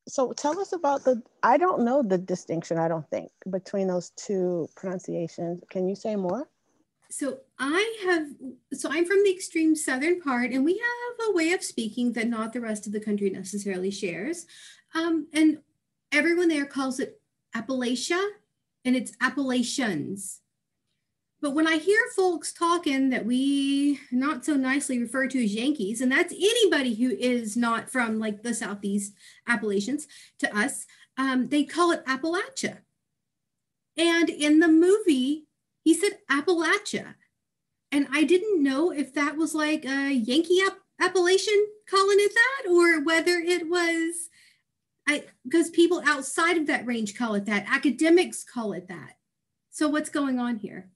So tell us about I don't know the distinction, I don't think, between those two pronunciations. Can you say more? So I'm from the extreme southern part, and we have a way of speaking that not the rest of the country necessarily shares. And everyone there calls it Appalachia, and it's Appalachians. But when I hear folks talking that we not so nicely refer to as Yankees, and that's anybody who is not from like the Southeast Appalachians to us, they call it Appalachia. And in the movie, he said Appalachia. And I didn't know if that was like a Yankee Appalachian calling it that, or whether it was, because people outside of that range call it that. Academics call it that. So what's going on here?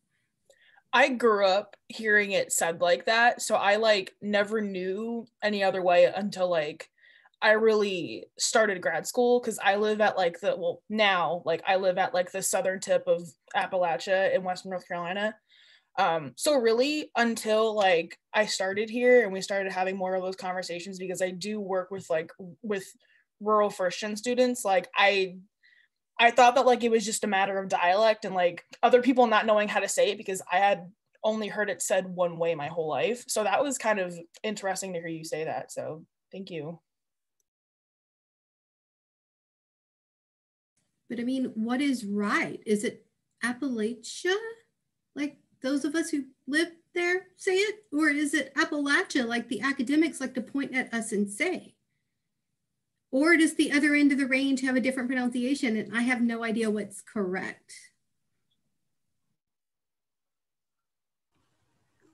I grew up hearing it said like that, so I like never knew any other way until like I really started grad school, because I live at like I live at like the southern tip of Appalachia in Western North Carolina. So really until like I started here and we started having more of those conversations, because I do work with rural first gen students, like I thought that like it was just a matter of dialect and like other people not knowing how to say it, because I had only heard it said one way my whole life. So that was kind of interesting to hear you say that. So thank you. But I mean, what is right? Is it Appalachia? Like those of us who live there say it? Or is it Appalachia, like the academics like to point at us and say? Or does the other end of the range have a different pronunciation and I have no idea what's correct?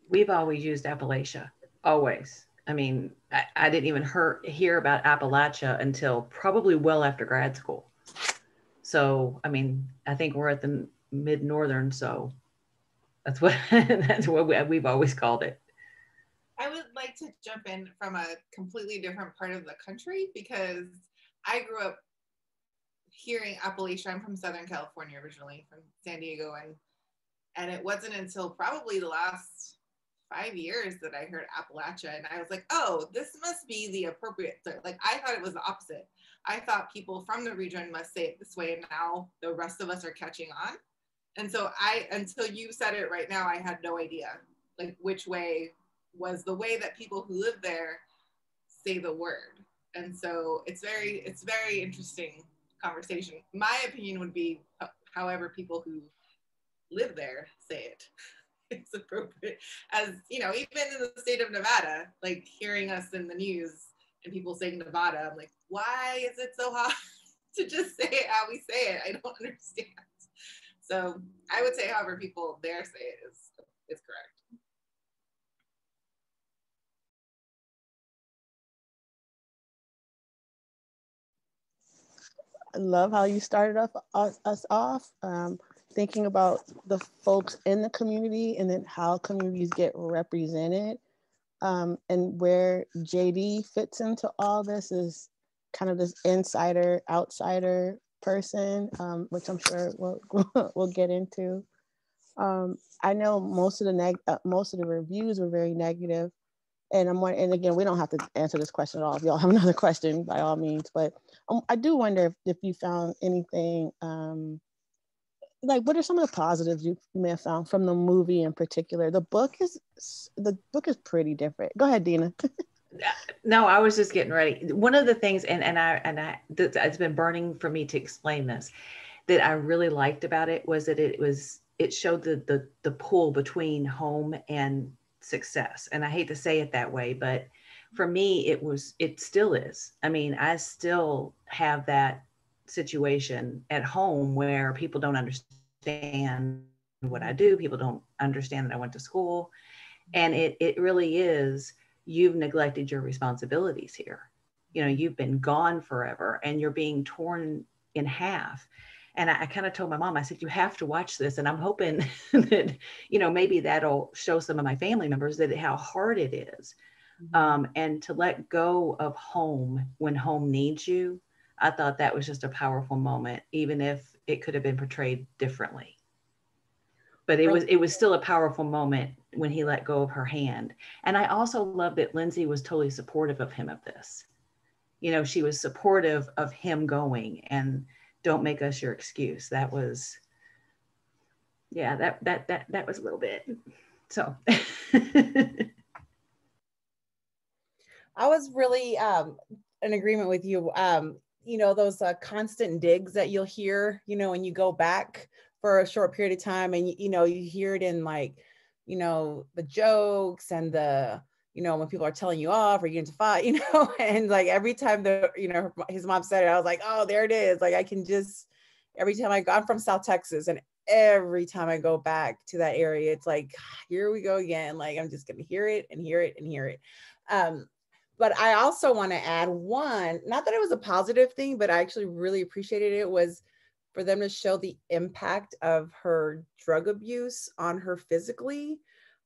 We've always used Appalachia, always. I mean, I didn't even hear about Appalachia until probably well after grad school. So, I mean, I think we're at the mid-northern, so that's what we've always called it. I would like to jump in from a completely different part of the country, because I grew up hearing Appalachia. I'm from Southern California originally, from San Diego, and it wasn't until probably the last 5 years that I heard Appalachia, and I was like, oh, this must be the appropriate. Like, I thought it was the opposite. I thought people from the region must say it this way, and now the rest of us are catching on. And so until you said it right now, I had no idea like which way was the way that people who live there say the word. And so it's very interesting conversation. My opinion would be however people who live there say it. It's appropriate. As you know, even in the state of Nevada, like hearing us in the news and people saying Nevada, I'm like, why is it so hard to just say it how we say it? I don't understand. So I would say however people there say it is correct. I love how you started us off, thinking about the folks in the community and then how communities get represented, and where JD fits into all this is kind of this insider, outsider person, which I'm sure we'll get into. I know most of the reviews were very negative. And again, we don't have to answer this question at all. If y'all have another question, by all means. But I do wonder if you found anything, like what are some of the positives you may have found from the movie in particular? The book is pretty different. Go ahead, Dina. No, I was just getting ready. One of the things, it's been burning for me to explain this, that I really liked about it was that it showed the pull between home and success. And I hate to say it that way, but for me, it still is. I mean, I still have that situation at home where people don't understand what I do. People don't understand that I went to school. And it really is, you've neglected your responsibilities here. You know, you've been gone forever and you're being torn in half. And I kind of told my mom, I said, you have to watch this. And I'm hoping that, you know, maybe that'll show some of my family members that how hard it is. And to let go of home when home needs you. I thought that was just a powerful moment, even if it could have been portrayed differently. But it was still a powerful moment when he let go of her hand. And I also love that Lindsay was totally supportive of him of this. you know, she was supportive of him going, and don't make us your excuse. That was, yeah, that was a little bit. So I was really in agreement with you. You know, those constant digs that you'll hear, you know, when you go back for a short period of time, and you know, you hear it in like, you know, the jokes and the, you know, when people are telling you off or you get into fight, you know, and like every time the, you know, his mom said it, I was like, oh, there it is. Like I can just, every time I go, I'm from South Texas, and every time I go back to that area, it's like, here we go again. Like I'm just gonna hear it and hear it and hear it. But I also want to add one, not that it was a positive thing, but I actually really appreciated it, was for them to show the impact of her drug abuse on her physically.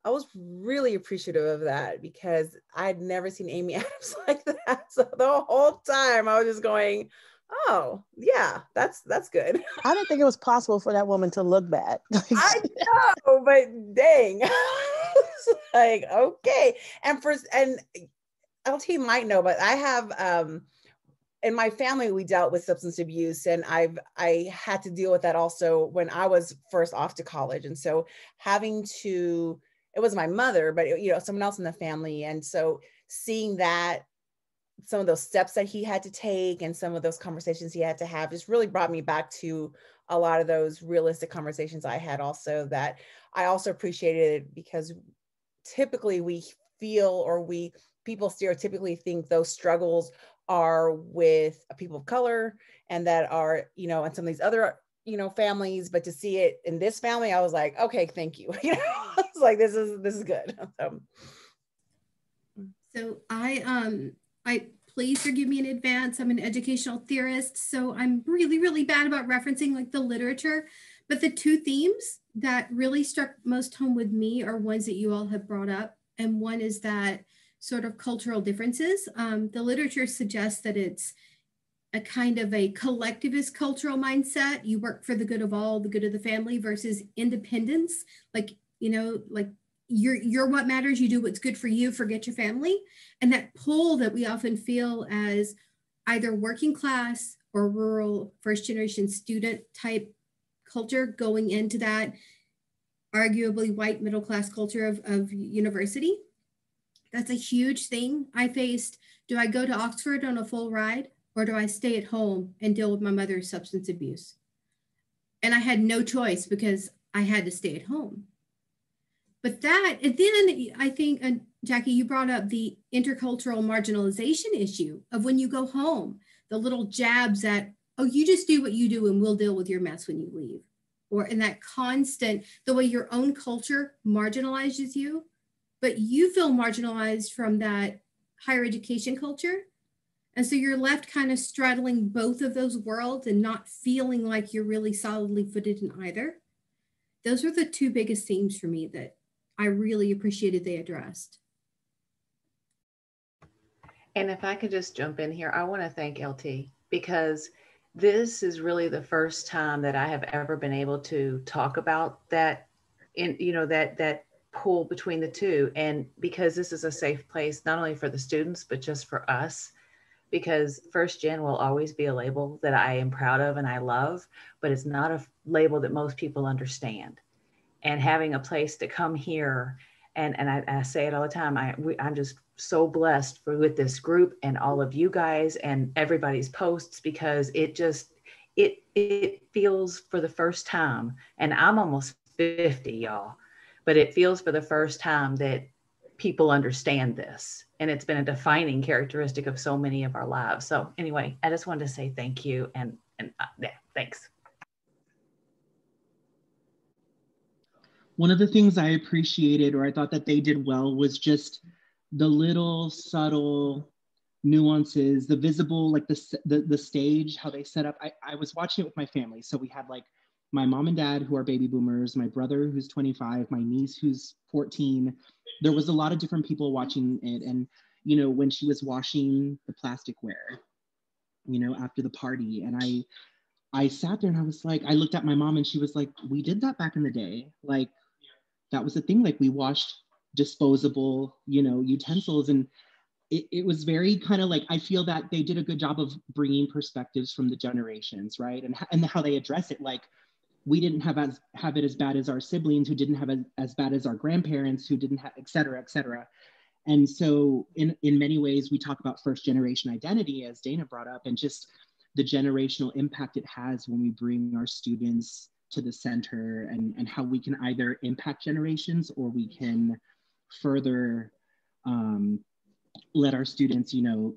I was really appreciative of that because I'd never seen Amy Adams like that. So the whole time I was just going, oh yeah, that's good. I didn't think it was possible for that woman to look bad. I know, but dang. It's like, okay. And LT might know, but I have in my family we dealt with substance abuse, and I had to deal with that also when I was first off to college. And so having to, it was my mother, but you know, someone else in the family. And so seeing that, some of those steps that he had to take and some of those conversations he had to have just really brought me back to a lot of those realistic conversations I had also, that I also appreciated, because typically we feel, or people stereotypically think those struggles are with people of color, and that are, you know, in some of these other, you know, families, but to see it in this family, I was like, okay, thank you. You know, it's like, this is good. So I please forgive me in advance. I'm an educational theorist, so I'm really, really bad about referencing like the literature. But the two themes that really struck most home with me are ones that you all have brought up. And one is that sort of cultural differences. The literature suggests that it's a kind of a collectivist cultural mindset. You work for the good of all, the good of the family, versus independence. Like, you know, like you're what matters. You do what's good for you, forget your family. And that pull that we often feel as either working class or rural first generation student type culture going into that arguably white middle class culture of university. That's a huge thing I faced. Do I go to Oxford on a full ride, or do I stay at home and deal with my mother's substance abuse? And I had no choice because I had to stay at home. But that, and then I think, Jackie, you brought up the intercultural marginalization issue of when you go home, the little jabs at, oh, you just do what you do and we'll deal with your mess when you leave. Or in that constant, the way your own culture marginalizes you, but you feel marginalized from that higher education culture. And so you're left kind of straddling both of those worlds and not feeling like you're really solidly footed in either. Those are the two biggest themes for me that I really appreciated they addressed. And if I could just jump in here, I want to thank LT, because this is really the first time that I have ever been able to talk about that, in, you know, that pull between the two. And because this is a safe place, not only for the students, but just for us, because first gen will always be a label that I am proud of and I love, but it's not a label that most people understand. And having a place to come here, and I say it all the time, I'm just so blessed with this group and all of you guys and everybody's posts, because it feels for the first time, and I'm almost 50, y'all, but it feels for the first time that people understand this. And it's been a defining characteristic of so many of our lives. So anyway, I just wanted to say thank you, and yeah, thanks. One of the things I appreciated, or I thought that they did well, was just the little subtle nuances, the visible, like the stage, how they set up. I was watching it with my family. So we had like my mom and dad, who are baby boomers, my brother who's 25, my niece who's 14. There was a lot of different people watching it. And, you know, when she was washing the plasticware, you know, after the party, and I sat there and I was like, I looked at my mom and she was like, we did that back in the day. Like, that was the thing. Like, we washed disposable, you know, utensils. And it was very kind of like, I feel that they did a good job of bringing perspectives from the generations, right? And how they address it. Like, we didn't have it as bad as our siblings, who didn't have as bad as our grandparents, who didn't have, et cetera, et cetera. And so in many ways, we talk about first generation identity, as Dana brought up, and just the generational impact it has when we bring our students to the center, and how we can either impact generations, or we can further let our students,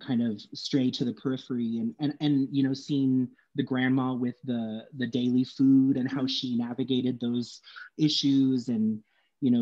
kind of stray to the periphery, and seeing the grandma with the daily food and how she navigated those issues, and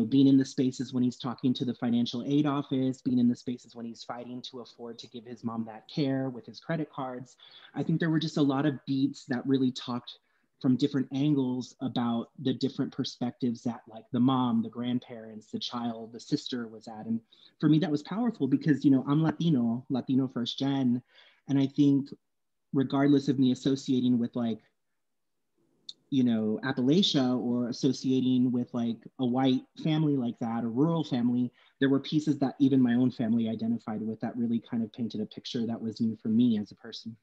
being in the spaces when he's talking to the financial aid office, being in the spaces when he's fighting to afford to give his mom that care with his credit cards. I think there were just a lot of beats that really talked from different angles about the different perspectives that, like, the mom, the grandparents, the child, the sister was at. And for me, that was powerful because, I'm Latino first gen. And I think regardless of me associating with, like, Appalachia, or associating with like a white family like that, a rural family, there were pieces that even my own family identified with that really kind of painted a picture that was new for me as a person.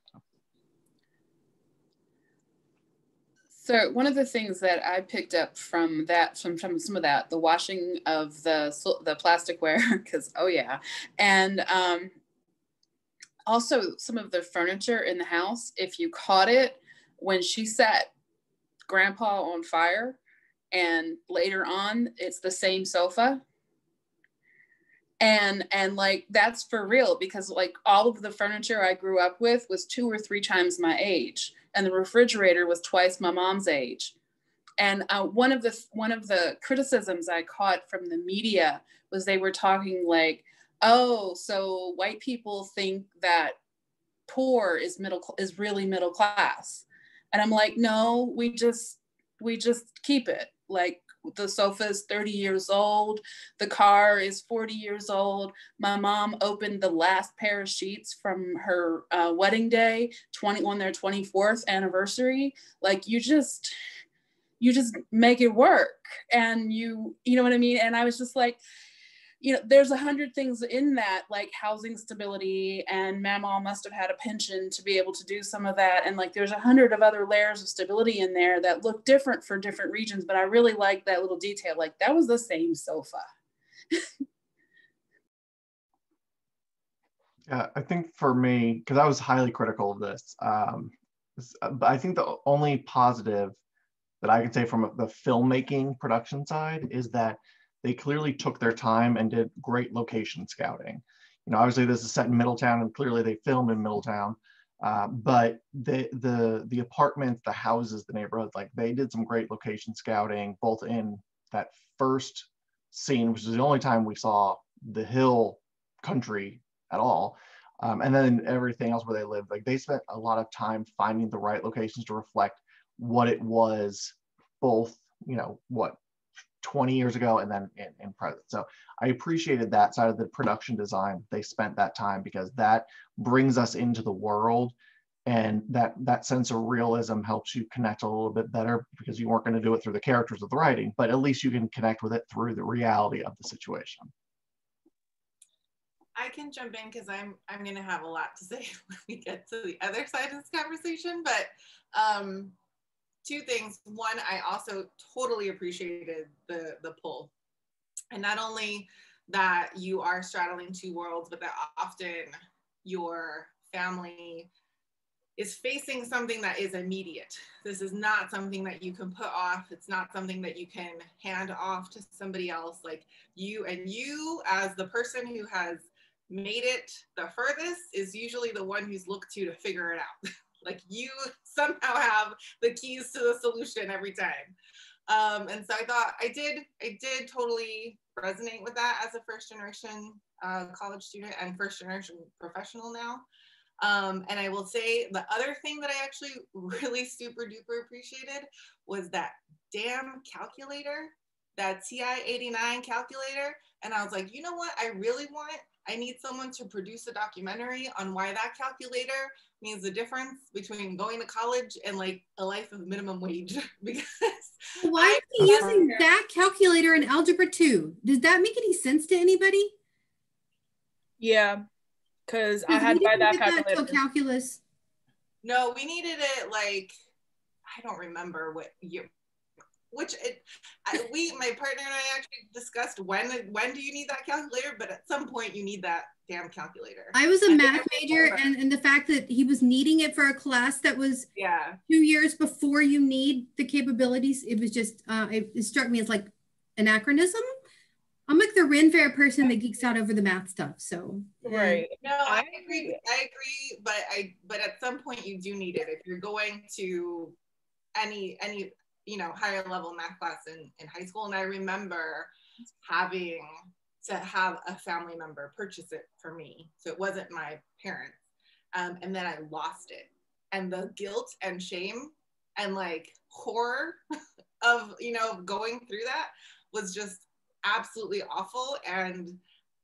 So one of the things that I picked up from some of that, the washing of the plasticware, because and also some of the furniture in the house. If you caught it when she set Grandpa on fire, and later on it's the same sofa, and like, that's for real, because like all of the furniture I grew up with was 2 or 3 times my age, and the refrigerator was twice my mom's age. And one of the criticisms I caught from the media was they were talking like, oh, so white people think that poor is really middle class. And I'm like, no, we just keep it. Like, the sofa is 30 years old. The car is 40 years old. My mom opened the last pair of sheets from her wedding day, on their 24th anniversary. Like, you just make it work. And you know what I mean? And I was just like, there's 100 things in that, like housing stability, and Mamaw must have had a pension to be able to do some of that. And like, there's 100 of other layers of stability in there that look different for different regions. But I really like that little detail. Like, that was the same sofa. Yeah, I think for me, because I was highly critical of this, but I think the only positive that I can say from the filmmaking production side is that they clearly took their time and did great location scouting. Obviously this is set in Middletown, and clearly they filmed in Middletown, but the apartments, the houses, the neighborhoods, like, they did some great location scouting, both in that first scene, which is the only time we saw the hill country at all, and then everything else where they lived. Like, they spent a lot of time finding the right locations to reflect what it was, both 20 years ago and then in present. So I appreciated that side of the production design. They spent that time, because that brings us into the world, and that sense of realism helps you connect a little bit better, because you weren't going to do it through the characters of the writing, but at least you can connect with it through the reality of the situation. I can jump in because I'm going to have a lot to say when we get to the other side of this conversation. But 2 things. One, I also totally appreciated the pull, and not only that you are straddling 2 worlds, but that often your family is facing something that is immediate. This is not something that you can put off. It's not something that you can hand off to somebody else. Like, you as the person who has made it the furthest is usually the one who's looked to figure it out. Like, you somehow have the keys to the solution every time. And so I thought I did totally resonate with that as a first generation college student and first generation professional now. And I will say the other thing that I actually really super duper appreciated was that damn calculator, that TI-89 calculator. And I was like, you know what I need someone to produce a documentary on why that calculator means the difference between going to college and like a life of minimum wage. Because why are you using that calculator in Algebra 2? Does that make any sense to anybody? Yeah. because I We had to buy didn't that get that calculator. till calculus. No, we needed it like, I don't remember what year, my partner and I actually discussed when do you need that calculator, but at some point you need that damn calculator. I was a math major, and the fact that he was needing it for a class that was 2 years before you need the capabilities, it was just, it struck me as like anachronism. I'm like the Ren Fair person that geeks out over the math stuff. So right. No, I agree. But at some point you do need it if you're going to any higher level math class in high school. And I remember having to have a family member purchase it for me, so it wasn't my parents. And then I lost it, and the guilt and shame and like horror of going through that was just absolutely awful. And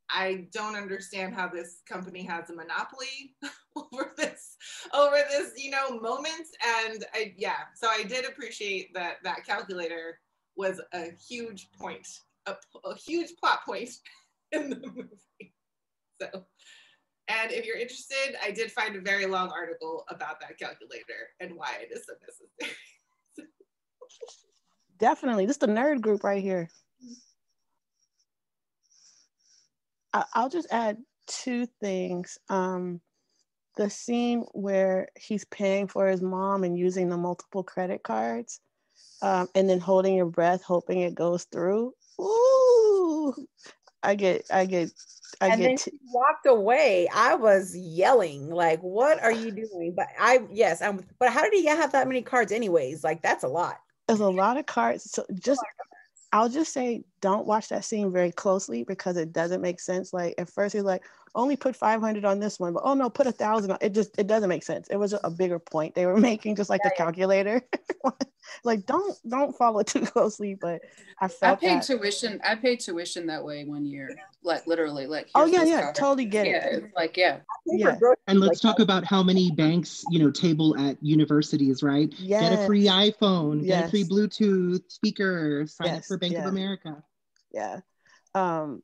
I don't understand how this company has a monopoly over this moment. And so I did appreciate that calculator was a huge point, a huge plot point in the movie. So, and if you're interested, I did find a very long article about that calculator and why it is so necessary. Definitely, this is the nerd group right here. I'll just add two things. The scene where he's paying for his mom and using the multiple credit cards, and then holding your breath, hoping it goes through. Ooh, and then she walked away. I was yelling, like, what are you doing? But but how did he have that many cards anyways? Like, that's a lot. There's a lot of cards. So I'll just say, don't watch that scene very closely because it doesn't make sense. Like at first he's like, only put 500 on this one, but oh no, put 1,000. It doesn't make sense. It was a bigger point they were making, just like the calculator. Like don't follow too closely. But I paid tuition. I paid tuition that way one year, like literally, like. Oh yeah, totally get it. Yeah, it's like yeah. And let's talk about how many banks table at universities, right? Yes. Get a free iPhone, get a free Bluetooth speaker, sign up for Bank of America. Yeah. But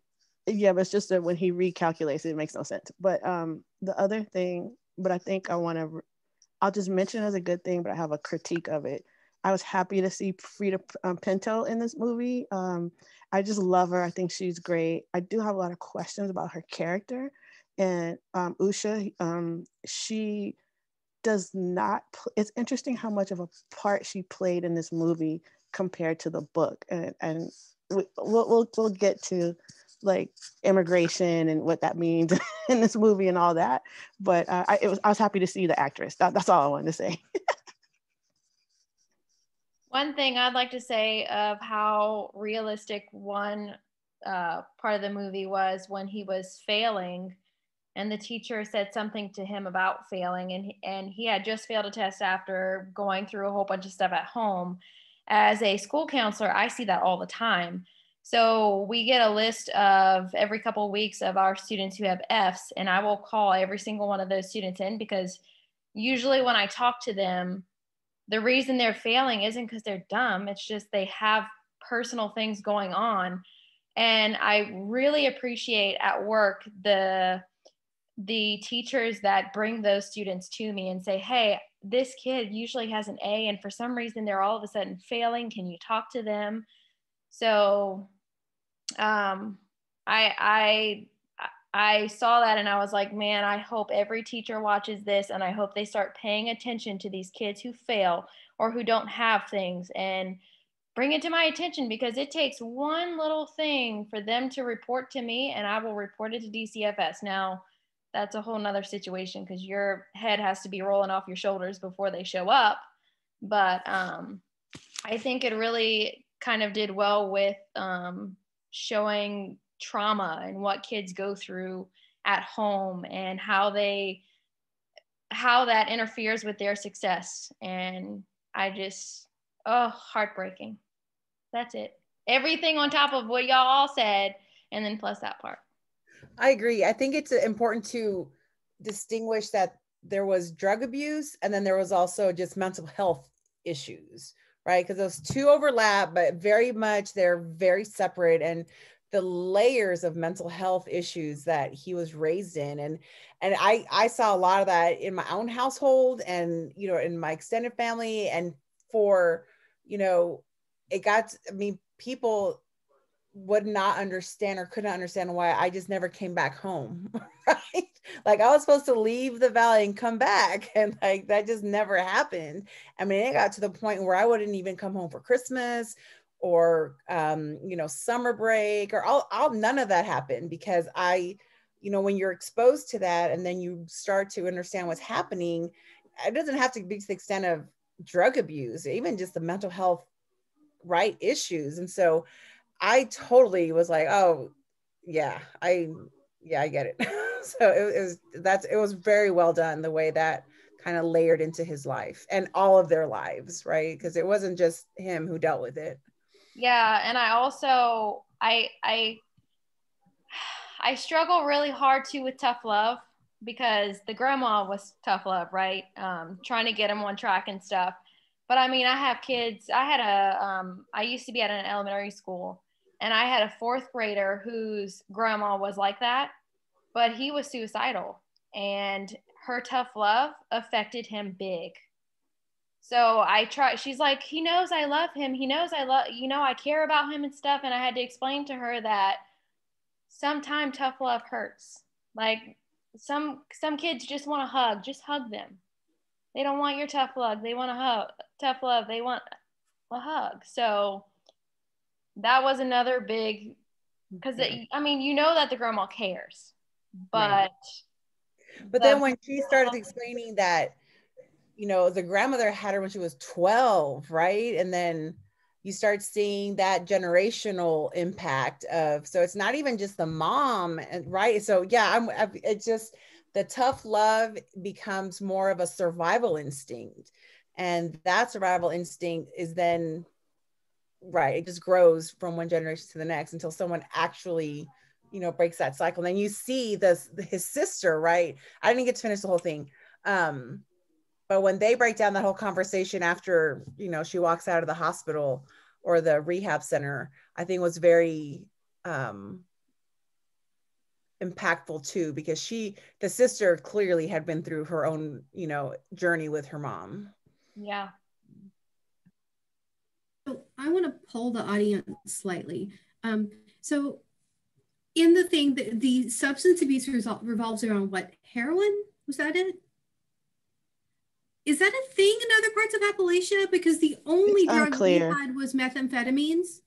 it's just that when he recalculates it makes no sense. But the other thing, but I think I'll just mention it as a good thing, but I have a critique of it. I was happy to see Frida Pinto in this movie. I just love her. I think she's great. I do have a lot of questions about her character. And Usha, she does not, it's interesting how much of a part she played in this movie compared to the book. And we'll get to like immigration and what that means in this movie and all that. But I was happy to see the actress. That's all I wanted to say. One thing I'd like to say of how realistic one part of the movie was when he was failing and the teacher said something to him about failing, and he had just failed a test after going through a whole bunch of stuff at home. As a school counselor, I see that all the time. So we get a list of every couple of weeks of our students who have Fs, and I will call every single one of those students in because usually when I talk to them, the reason they're failing isn't because they're dumb. It's just they have personal things going on. And I really appreciate at work the teachers that bring those students to me and say, hey, this kid usually has an A and for some reason they're all of a sudden failing. Can you talk to them? So I saw that and I was like, man, I hope every teacher watches this and I hope they start paying attention to these kids who fail or who don't have things and bring it to my attention because it takes one little thing for them to report to me and I will report it to DCFS. Now, that's a whole nother situation because your head has to be rolling off your shoulders before they show up. But I think it really kind of did well with showing trauma and what kids go through at home and how that interferes with their success. And I just, heartbreaking. That's it. Everything on top of what y'all all said, and then plus that part. I agree. I think it's important to distinguish that there was drug abuse and then there was also just mental health issues, right? Because those two overlap, but very much they're very separate. And the layers of mental health issues that he was raised in. And I saw a lot of that in my own household and, you know, in my extended family. And for, you know, it got, I mean, people would not understand or couldn't understand why I just never came back home, right? Like I was supposed to leave the valley and come back, and like that just never happened. I mean, it got to the point where I wouldn't even come home for Christmas or you know, summer break or all none of that happened because I, you know, when you're exposed to that and then you start to understand what's happening, it doesn't have to be to the extent of drug abuse, even just the mental health right issues. And so I totally was like, oh yeah, I get it. So it was very well done the way that kind of layered into his life and all of their lives, right? Because it wasn't just him who dealt with it. Yeah, and I also I struggle really hard too with tough love because the grandma was tough love, right? Trying to get them on track and stuff. But I mean, I have kids. I used to be at an elementary school, and I had a fourth grader whose grandma was like that, but he was suicidal, and her tough love affected him big. So I try, she's like, he knows I love him. He knows I love, you know, I care about him and stuff. And I had to explain to her that sometimes tough love hurts. Like some kids just want a hug, just hug them. They don't want your tough love. They want a hug, tough love. They want a hug. So that was another big, because I mean, you know that the grandma cares, but. Right. But then when she started explaining that, you know, the grandmother had her when she was 12, right? And then you start seeing that generational impact of, so it's not even just the mom, right? So yeah, it's just the tough love becomes more of a survival instinct. And that survival instinct is then, right, it just grows from one generation to the next until someone actually, you know, breaks that cycle. And then you see his sister, right? I didn't get to finish the whole thing. But when they break down that whole conversation after, you know, she walks out of the hospital or the rehab center, I think was very impactful too, because the sister clearly had been through her own, you know, journey with her mom. Yeah. So I want to poll the audience slightly. So in the thing, the substance abuse revolves around what? Heroin? Was that it? Is that a thing in other parts of Appalachia? Because the only drug we had was methamphetamines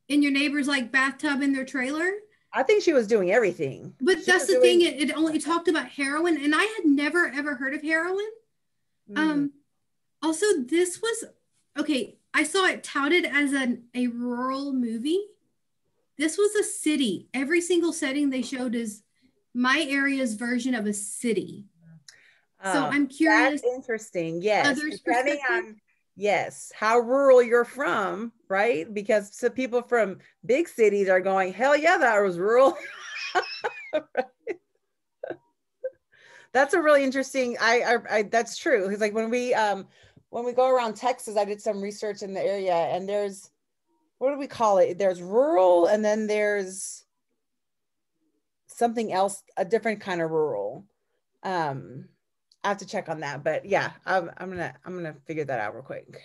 in your neighbor's like bathtub in their trailer. I think she was doing everything. But that's the thing. It only talked about heroin, and I had never ever heard of heroin. Also, this was okay. I saw it touted as a rural movie. This was a city. Every single setting they showed is my area's version of a city. So I'm curious. That's interesting. Yes. Depending on, yes, how rural you're from, right? Because some people from big cities are going, hell yeah, that was rural. Right? That's a really interesting, that's true. It's like when we go around Texas, I did some research in the area, and there's, what do we call it? There's rural, and then there's something else, a different kind of rural. I have to check on that, but yeah, I'm gonna figure that out real quick.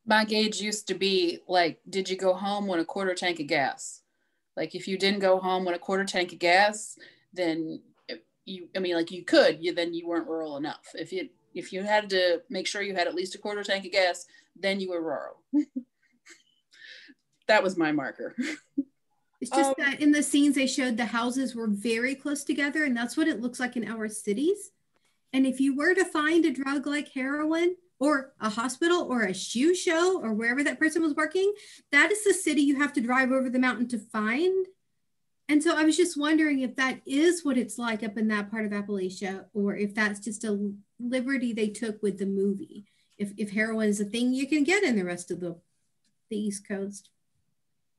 My gauge used to be like, did you go home when a quarter tank of gas? Like if you didn't go home when a quarter tank of gas, then you could, then you weren't rural enough. If you had to make sure you had at least a quarter tank of gas, then you were rural. That was my marker. It's just that in the scenes they showed, the houses were very close together, and that's what it looks like in our cities. And if you were to find a drug like heroin or a hospital or a shoe show or wherever that person was working, that is the city you have to drive over the mountain to find. And so I was just wondering if that is what it's like up in that part of Appalachia, or if that's just a liberty they took with the movie. If heroin is a thing you can get in the rest of the East Coast.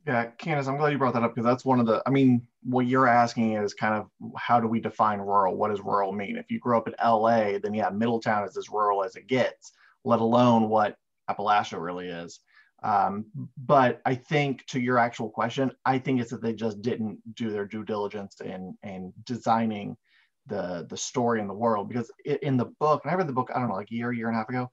Yeah, Candace, I'm glad you brought that up, because that's one of the, I mean, what you're asking is kind of, how do we define rural? What does rural mean? If you grew up in LA, then yeah, Middletown is as rural as it gets, let alone what Appalachia really is. But I think, to your actual question, I think it's that they just didn't do their due diligence in designing the story and the world. Because in the book, and I read the book, I don't know, like a year and a half ago,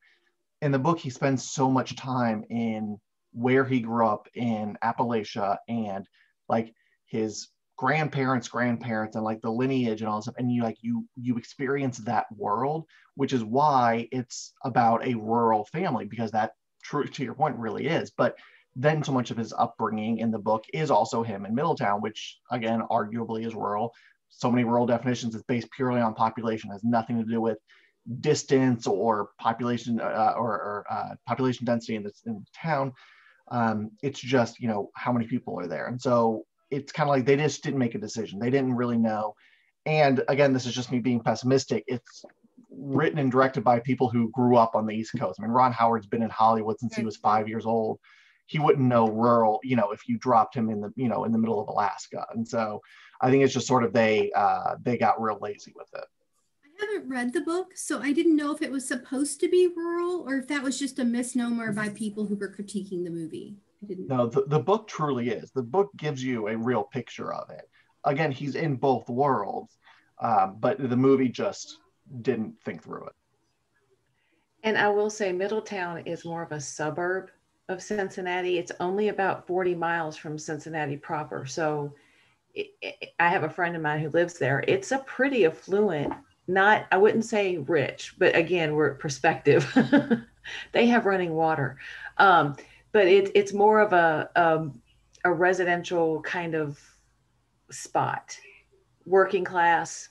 in the book, he spends so much time in where he grew up in Appalachia and like his grandparents, and like the lineage and all this stuff. And you experience that world, which is why it's about a rural family, because that, true to your point, really is. But then so much of his upbringing in the book is also him in Middletown, which again, arguably is rural. So many rural definitions is based purely on population, has nothing to do with distance or population or population density in the town. It's just, how many people are there. And so it's kind of like they just didn't make a decision. They didn't really know. And again, this is just me being pessimistic. It's written and directed by people who grew up on the East Coast. I mean, Ron Howard's been in Hollywood since he was 5 years old. He wouldn't know rural, if you dropped him in the, in the middle of Alaska. And so I think it's just sort of they got real lazy with it. I haven't read the book, so I didn't know if it was supposed to be rural or if that was just a misnomer by people who were critiquing the movie. I didn't know. No, the book truly is. The book gives you a real picture of it. Again, he's in both worlds, but the movie just didn't think through it. And I will say Middletown is more of a suburb of Cincinnati. It's only about 40 miles from Cincinnati proper. So I have a friend of mine who lives there. It's a pretty affluent, I wouldn't say rich, but again, we're perspective. They have running water. But it's more of a residential kind of spot, working class.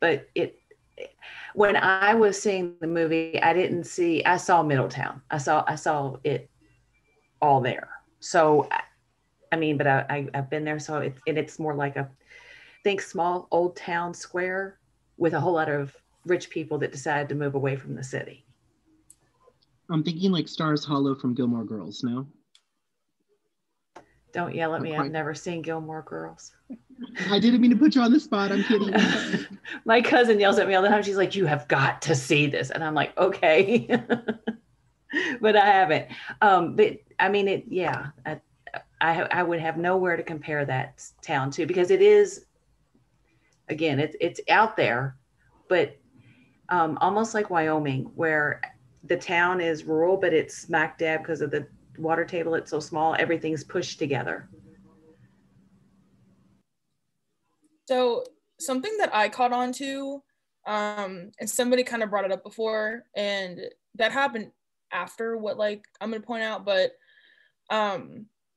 But when I was seeing the movie, I saw Middletown. I saw it all there. So, I mean, but I've been there. So it's more like think small old town square with a whole lot of rich people that decided to move away from the city. I'm thinking like Stars Hollow from Gilmore Girls, no? Don't yell at me. I've never seen Gilmore Girls. I didn't mean to put you on the spot. I'm kidding. My cousin yells at me all the time. She's like, you have got to see this. And I'm like, okay. But I haven't. But I mean, I would have nowhere to compare that town to, because it is, again, it's out there, but almost like Wyoming, where the town is rural, but it's smack dab because of the water table. It's so small, everything's pushed together. So something that I caught on to, and somebody kind of brought it up before, and that happened after what I'm going to point out, but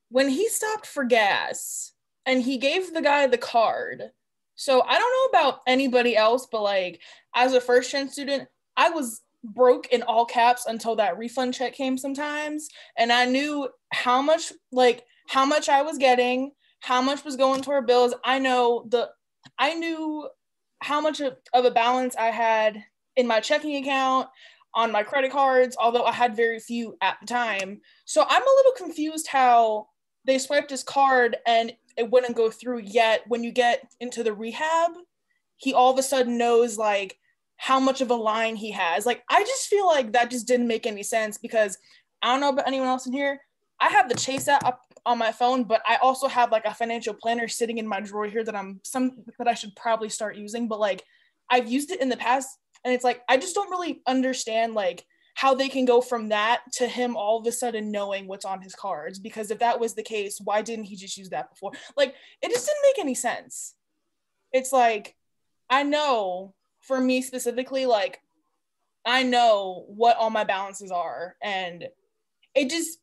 when he stopped for gas and he gave the guy the card. So I don't know about anybody else, but as a first-gen student, I was broke in all caps until that refund check came sometimes. And I knew how much I was getting, how much was going toward bills. I knew how much of a balance I had in my checking account, on my credit cards, although I had very few at the time. So I'm a little confused how they swiped his card and it wouldn't go through, yet when you get into the rehab, he all of a sudden knows how much of a line he has. I just feel like that just didn't make any sense, because I don't know about anyone else in here. I have the Chase app up on my phone, but I also have a financial planner sitting in my drawer here that I should probably start using. But I've used it in the past, and it's I just don't really understand how they can go from that to him all of a sudden knowing what's on his cards. Because if that was the case, why didn't he just use that before? It just didn't make any sense. It's I know, for me specifically, I know what all my balances are, and it just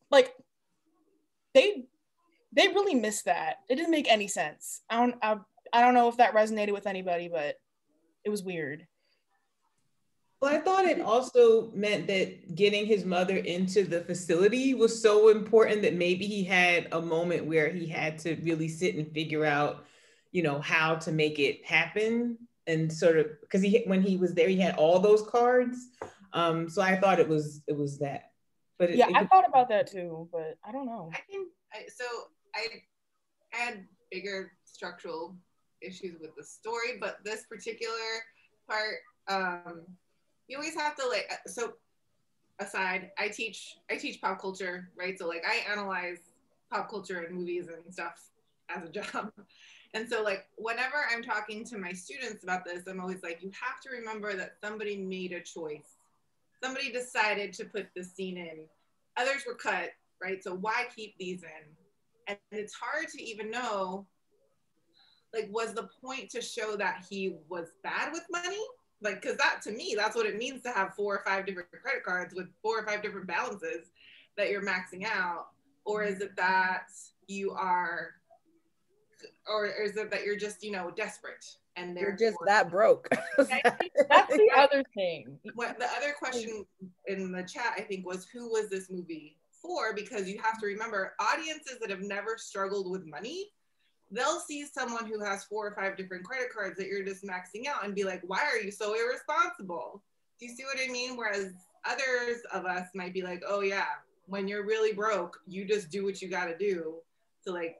they really missed that. It didn't make any sense. I don't know if that resonated with anybody, but it was weird. Well, I thought it also meant that getting his mother into the facility was so important that maybe he had a moment where he had to really sit and figure out, how to make it happen. And sort of, because when he was there, he had all those cards. So I thought it was that. But I thought about that too, but I don't know. I had bigger structural issues with the story, but this particular part, you always have to so aside, I teach pop culture, right? So like I analyze pop culture and movies and stuff as a job. And so like whenever I'm talking to my students about this, I'm always like, you have to remember that somebody made a choice. Somebody decided to put this scene in. Others were cut, right? So why keep these in? And it's hard to even know, like, was the point to show that he was bad with money? Like, because that, to me, that's what it means to have 4 or 5 different credit cards with 4 or 5 different balances that you're maxing out. Or is it that you are, or is it that you're just, you know, desperate and you're just that broke? That's the other thing. What the other question in the chat, I think, was who was this movie for? Because you have to remember, audiences that have never struggled with money, they'll see someone who has 4 or 5 different credit cards that you're just maxing out and be like, why are you so irresponsible? Do you see what I mean? Whereas others of us might be like, oh yeah, when you're really broke, you just do what you got to do to like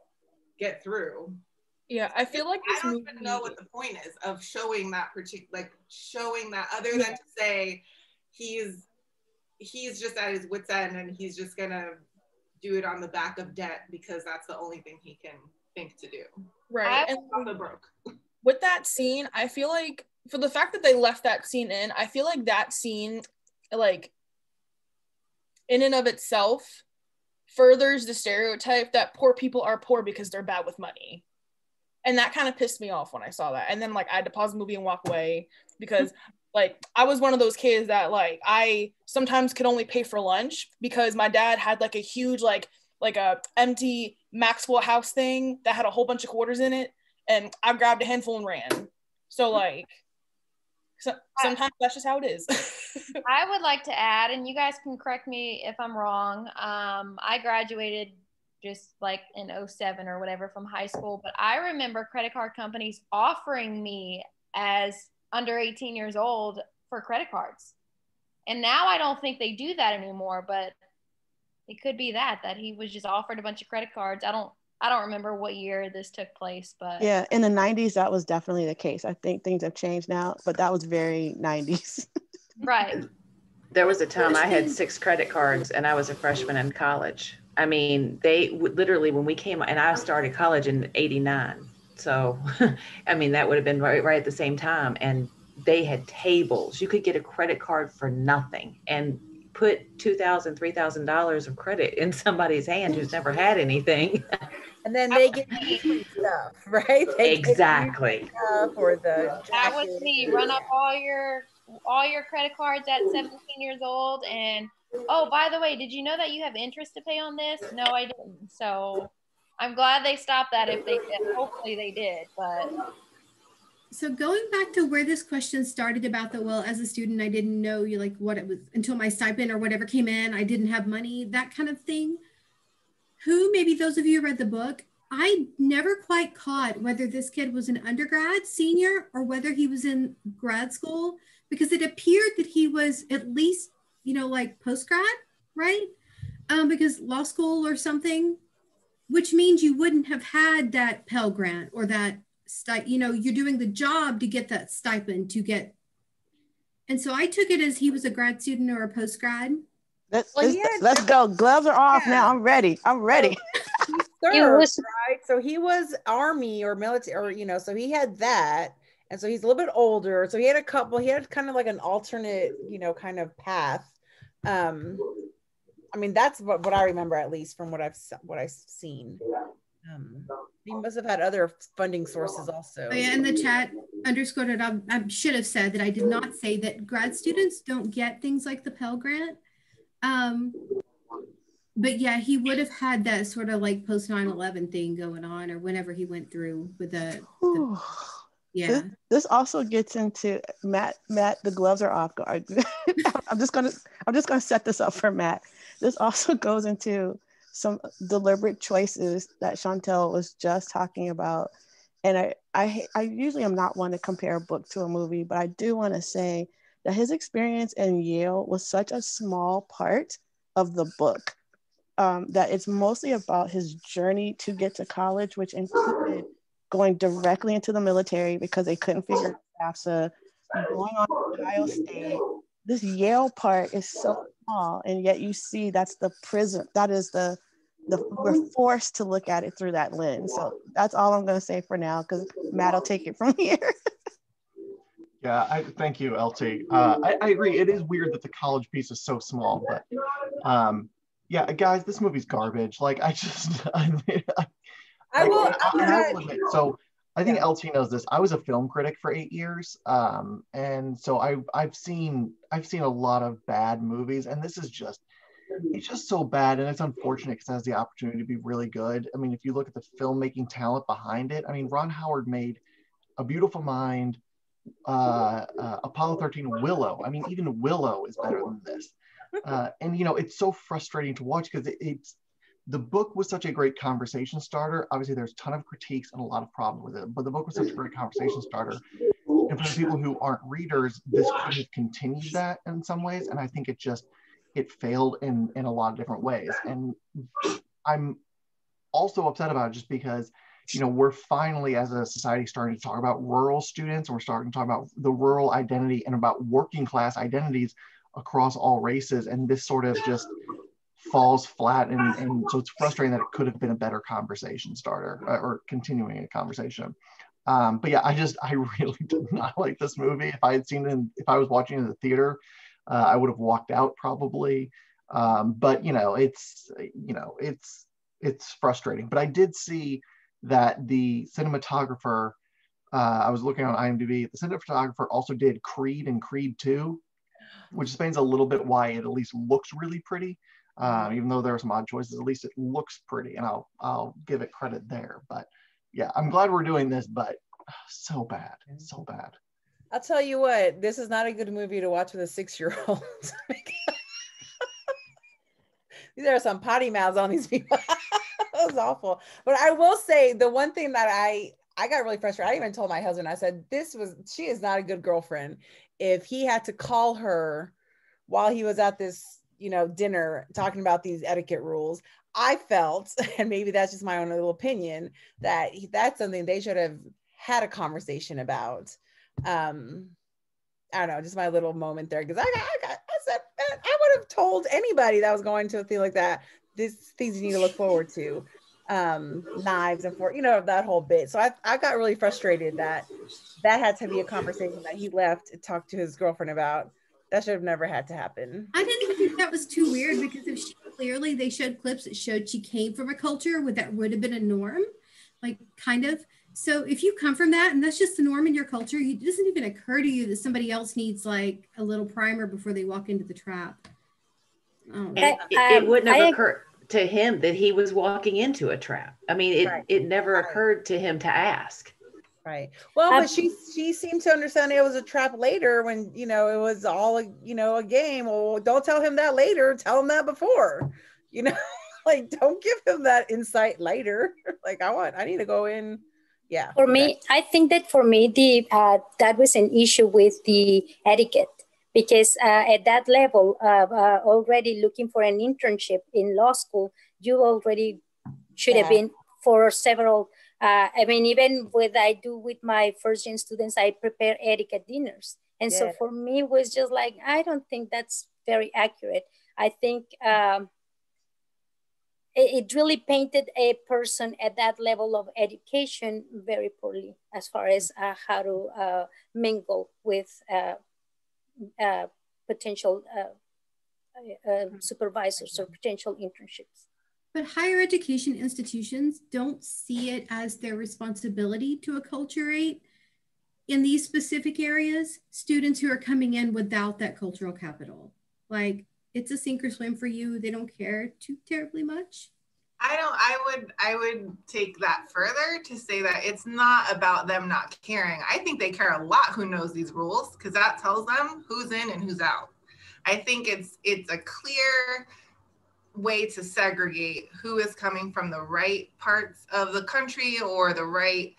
get through. Yeah, I feel like I don't even know what the point is of showing that particular, like showing that, other than to say he's just at his wit's end and he's just gonna do it on the back of debt because that's the only thing he can think to do. Right. And also broke. With that scene, I feel like for the fact that they left that scene in, I feel like that scene, like in and of itself, furthers the stereotype that poor people are poor because they're bad with money. And that kind of pissed me off when I saw that. And then like I had to pause the movie and walk away because like I was one of those kids that like I sometimes could only pay for lunch because my dad had like a huge like a empty Maxwell House thing that had a whole bunch of quarters in it, and I grabbed a handful and ran. So like sometimes that's just how it is. I would like to add, and you guys can correct me if I'm wrong. I graduated just like in 07 or whatever from high school, but I remember credit card companies offering me as under 18 years old for credit cards. And now I don't think they do that anymore, but it could be that he was just offered a bunch of credit cards. I don't remember what year this took place, but yeah, in the 90s that was definitely the case. I think things have changed now, but that was very 90s. Right. There was a time I had 6 credit cards and I was a freshman in college. I mean, they would literally, when we came, and I started college in 89. So, I mean, that would have been right at the same time. And they had tables. You could get a credit card for nothing and put $2,000, $3,000 of credit in somebody's hand who's never had anything. And then they get free stuff, right? Exactly. Stuff or the that was me. Run up all your credit cards at 17 years old, and oh, by the way, did you know that you have interest to pay on this? No, I didn't. So I'm glad they stopped that. If they did, hopefully they did. But so going back to where this question started about the, well, as a student, I didn't know you like what it was until my stipend or whatever came in. I didn't have money, that kind of thing. Who, maybe those of you who read the book, I never quite caught whether this kid was an undergrad senior or whether he was in grad school, because it appeared that he was at least, you know, like post-grad, right? Because law school or something, which means you wouldn't have had that Pell Grant or that, you know, you're doing the job to get that stipend to get. And so I took it as he was a grad student or a post-grad. Let's go. Gloves are off now. I'm ready. He served, right? So he was Army or military, or, you know, so he had that. And so he's a little bit older. So he had kind of like an alternate, you know, kind of path. I mean, that's what I remember, at least from what I've seen. He must have had other funding sources also. Oh, yeah, in the chat, underscored it. I should have said that I did not say that grad students don't get things like the Pell Grant. But yeah, he would have had that sort of like post 9/11 thing going on, or whenever he went through with the yeah. This also gets into Matt. The gloves are off. I'm just gonna set this up for Matt. This also goes into some deliberate choices that Chantel was just talking about. And I usually am not one to compare a book to a movie, but I do want to say that his experience in Yale was such a small part of the book, that it's mostly about his journey to get to college, which included going directly into the military because they couldn't figure out FAFSA, going on to Ohio State. This Yale part is so, small, and yet you see that's the prism. That is the we're forced to look at it through that lens. So that's all I'm going to say for now, because Matt will take it from here. Yeah, thank you, LT. I agree. It is weird that the college piece is so small, but yeah, guys, this movie's garbage. Like, I will admit. So I think LT knows this. I was a film critic for 8 years, and so I've seen a lot of bad movies, and this is just, it's just so bad, and it's unfortunate because it has the opportunity to be really good. I mean, if you look at the filmmaking talent behind it, I mean, Ron Howard made A Beautiful Mind, Apollo 13, Willow. I mean, even Willow is better than this. And it's so frustrating to watch because it's the book was such a great conversation starter. Obviously, there's a ton of critiques and a lot of problems with it, but the book was such a great conversation starter. And for the people who aren't readers, this could have continued that in some ways. And I think it failed in a lot of different ways. And I'm also upset about it just because, we're finally, as a society, starting to talk about rural students, and we're starting to talk about the rural identity and about working class identities across all races. And this sort of just falls flat. And so it's frustrating that it could have been a better conversation starter or continuing a conversation. But yeah, I really did not like this movie. If I had seen it, if I was watching it in the theater, I would have walked out probably. But it's frustrating. But I did see that the cinematographer, I was looking on IMDb, the cinematographer also did Creed and Creed 2, which explains a little bit why it at least looks really pretty. Even though there are some odd choices, at least it looks pretty, and I'll give it credit there. But yeah, I'm glad we're doing this, but so bad. I'll tell you what, this is not a good movie to watch with a 6-year-old. These are some potty mouths on these people. That was awful. But I will say the one thing that I got really frustrated. I even told my husband, I said, she is not a good girlfriend. If he had to call her while he was at this, dinner talking about these etiquette rules, I felt, and maybe that's just my own little opinion, that that's something they should have had a conversation about. I don't know, just my little moment there, because I said, man, I would have told anybody that was going to a thing like that, these things you need to look forward to, knives and fork, that whole bit. So I got really frustrated that had to be a conversation that he left to talk to his girlfriend about. That should have never had to happen. I didn't think that was too weird, because if they showed clips that showed she came from a culture where that would have been a norm, like kind of. So if you come from that and that's just the norm in your culture, it doesn't even occur to you that somebody else needs like a little primer before they walk into the trap. It wouldn't have occurred to him that he was walking into a trap. I mean, it never occurred to him to ask. Right. Well, but she seemed to understand it was a trap later when, it was all, a game. Well, don't tell him that later. Tell him that before, like, don't give him that insight later. Like, I need to go in. Yeah. For me, I think that for me, that was an issue with the etiquette, because at that level of already looking for an internship in law school, you already should have been for several. Even what I do with my first-gen students, I prepare etiquette dinners. And so for me, it was just like, I don't think that's very accurate. I think it really painted a person at that level of education very poorly as far as how to mingle with potential supervisors or potential internships. But higher education institutions don't see it as their responsibility to acculturate in these specific areas students who are coming in without that cultural capital. Like, it's a sink or swim for you. They don't care too terribly much. I would take that further to say that it's not about them not caring. I think they care a lot who knows these rules, because that tells them who's in and who's out. I think it's a clear way to segregate who is coming from the right parts of the country or the right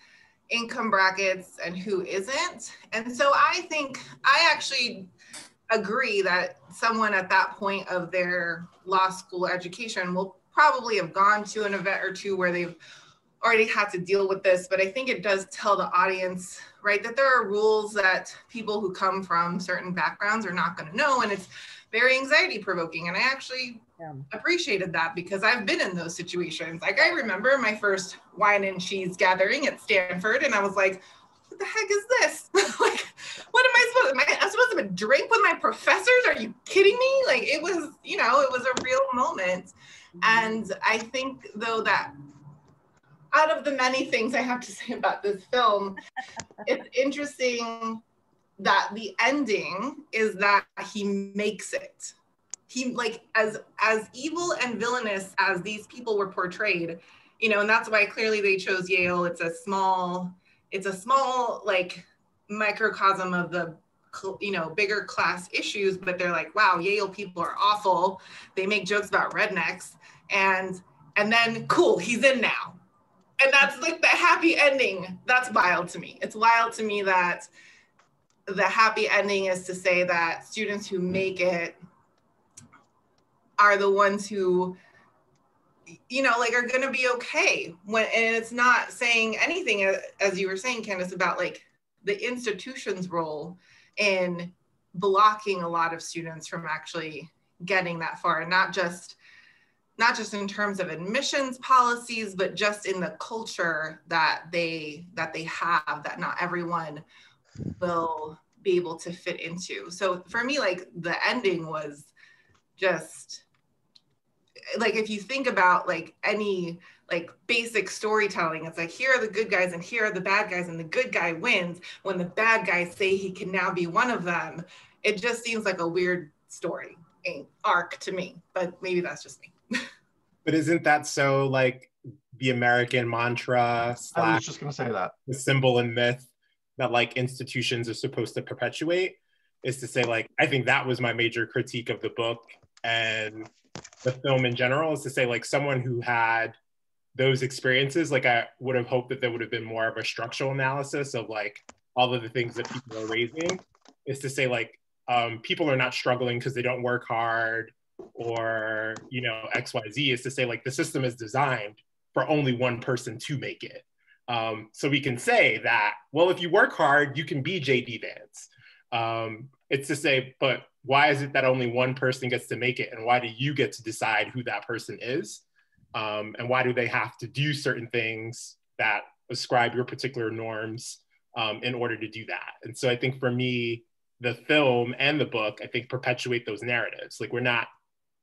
income brackets and who isn't. And so I think I actually agree that someone at that point of their law school education will probably have gone to an event or two where they've already had to deal with this. But I think it does tell the audience right? That there are rules that people who come from certain backgrounds are not going to know. And it's very anxiety provoking. And I actually appreciated that because I've been in those situations. Like I remember my first wine and cheese gathering at Stanford, and I was like, what the heck is this? Like, what am I supposed to, I'm supposed to drink with my professors? Are you kidding me? Like it was, you know, it was a real moment. And I think though that out of the many things I have to say about this film, it's interesting that the ending is that he makes it. He, like, as evil and villainous as these people were portrayed, you know, and that's why clearly they chose Yale. It's a small like microcosm of the, you know, bigger class issues, but they're like, wow, Yale people are awful. They make jokes about rednecks, and then cool, he's in now. And that's like the happy ending. That's wild to me. It's wild to me that the happy ending is to say that students who make it are the ones who, you know, like are going to be okay when, and it's not saying anything, as you were saying, Candace, about like the institution's role in blocking a lot of students from actually getting that far, and not just in terms of admissions policies, but just in the culture that they have, that not everyone will be able to fit into. So for me, like the ending was just like, if you think about like any like basic storytelling, it's like, here are the good guys and here are the bad guys, and the good guy wins when the bad guys say he can now be one of them. It just seems like a weird story arc to me, but maybe that's just me. But isn't that so like the American mantra / I was just gonna say that the symbol and myth that like institutions are supposed to perpetuate, is to say like, I think that was my major critique of the book and the film in general, is to say like someone who had those experiences, like I would have hoped that there would have been more of a structural analysis of like all of the things that people are raising, is to say like people are not struggling because they don't work hard or, you know, XYZ, is to say like the system is designed for only one person to make it. So we can say that, well, if you work hard, you can be JD Vance. It's to say, but why is it that only one person gets to make it? And why do you get to decide who that person is? And why do they have to do certain things that ascribe your particular norms in order to do that? And so I think for me, the film and the book, I think, perpetuate those narratives. Like, we're not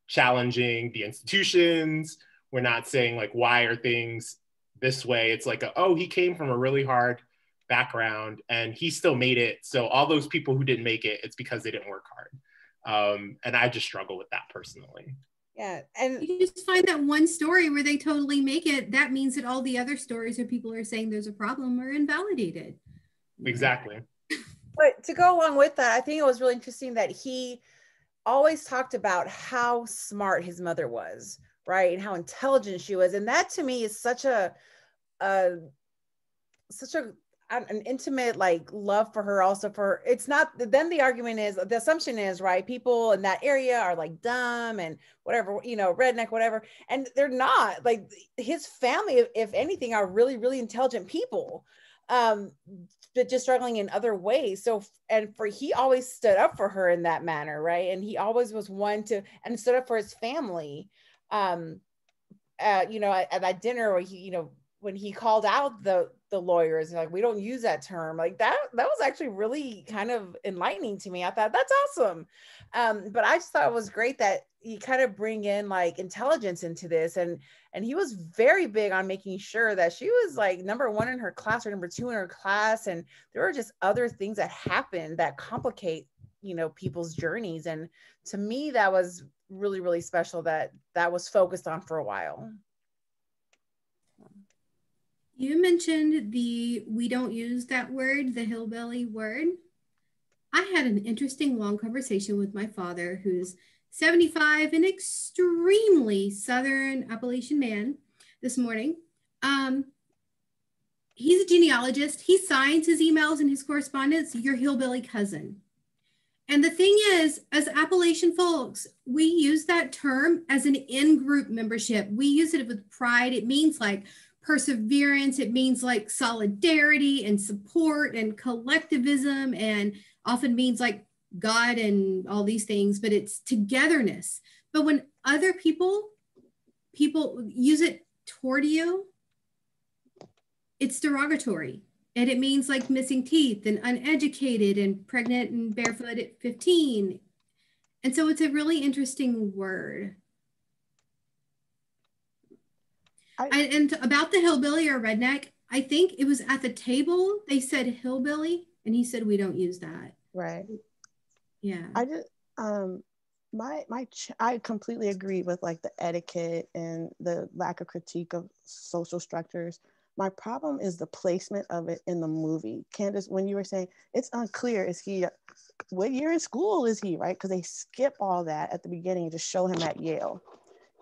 challenging the institutions. We're not saying like, why are things this way? It's like, oh, he came from a really hard background and he still made it. So all those people who didn't make it, it's because they didn't work hard. And I just struggle with that personally. Yeah, and you just find that one story where they totally make it. That means that all the other stories where people are saying there's a problem are invalidated. Exactly. But to go along with that, I think it was really interesting that he always talked about how smart his mother was, right? And how intelligent she was. And that to me is such an intimate like love for her. Also for, it's not, then the argument is, the assumption is, right, people in that area are like dumb and whatever, you know, redneck, whatever. And they're not. Like his family, if anything, are really, really intelligent people. But just struggling in other ways. So, and he always stood up for her in that manner, right? And he always was one to, and stood up for his family. You know, at that dinner where he, you know, when he called out the lawyers, like, we don't use that term, like that was actually really kind of enlightening to me. I thought that's awesome. But I just thought it was great that he kind of bring in like intelligence into this, and he was very big on making sure that she was like number one in her class or number two in her class, and there were just other things that happen that complicate, you know, people's journeys. And to me, that was really, really special that was focused on for a while. You mentioned we don't use that word, the hillbilly word. I had an interesting long conversation with my father, who's 75, an extremely Southern Appalachian man, this morning. He's a genealogist. He signs his emails and his correspondence, your hillbilly cousin. And the thing is, as Appalachian folks, we use that term as an in-group membership. We use it with pride. It means like perseverance. It means like solidarity and support and collectivism, and often means like God and all these things, but it's togetherness. But when other people use it toward you, it's derogatory. And it means like missing teeth and uneducated and pregnant and barefoot at 15. And so it's a really interesting word. And about the hillbilly or redneck, I think it was at the table they said hillbilly, and he said we don't use that. Right. Yeah. I just I completely agree with like the etiquette and the lack of critique of social structures. My problem is the placement of it in the movie. Candace, when you were saying it's unclear, is he, what year in school is he, right? Because they skip all that at the beginning to show him at Yale.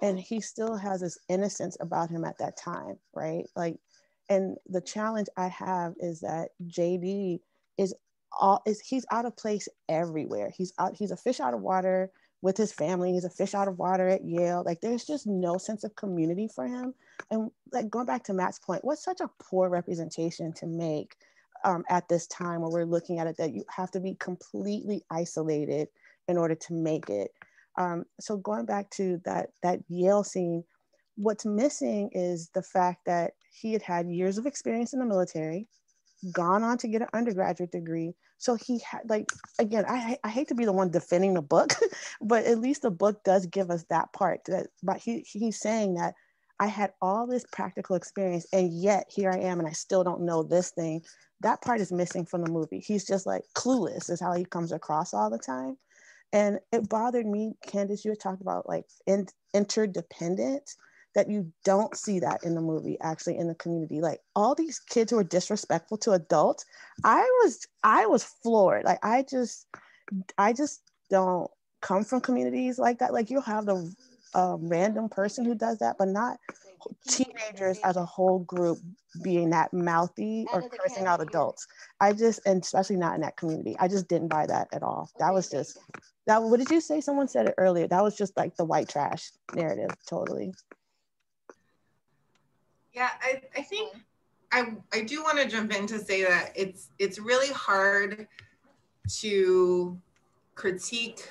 And he still has this innocence about him at that time, right? Like, and the challenge I have is that JD he's out of place everywhere. He's a fish out of water with his family. He's a fish out of water at Yale. Like, there's just no sense of community for him. And like, going back to Matt's point, what's such a poor representation to make at this time where we're looking at it, that you have to be completely isolated in order to make it. So going back to that Yale scene, what's missing is the fact that he had years of experience in the military, gone on to get an undergraduate degree. So he had, like, again, I hate to be the one defending the book, but at least the book does give us that part. But he's saying that I had all this practical experience, and yet here I am, and I still don't know this thing. That part is missing from the movie. He's just like clueless is how he comes across all the time. And it bothered me, Candace, you had talked about like interdependence, that you don't see that in the movie, actually, in the community. Like, all these kids who are disrespectful to adults, I was floored. Like, I just don't come from communities like that. Like, you'll have the random person who does that, but not teenagers as a whole group being that mouthy or cursing out adults. And especially not in that community. I just didn't buy that at all. That was just, what did you say? Someone said it earlier. That was just like the white trash narrative, totally. Yeah, I think I do want to jump in to say that it's really hard to critique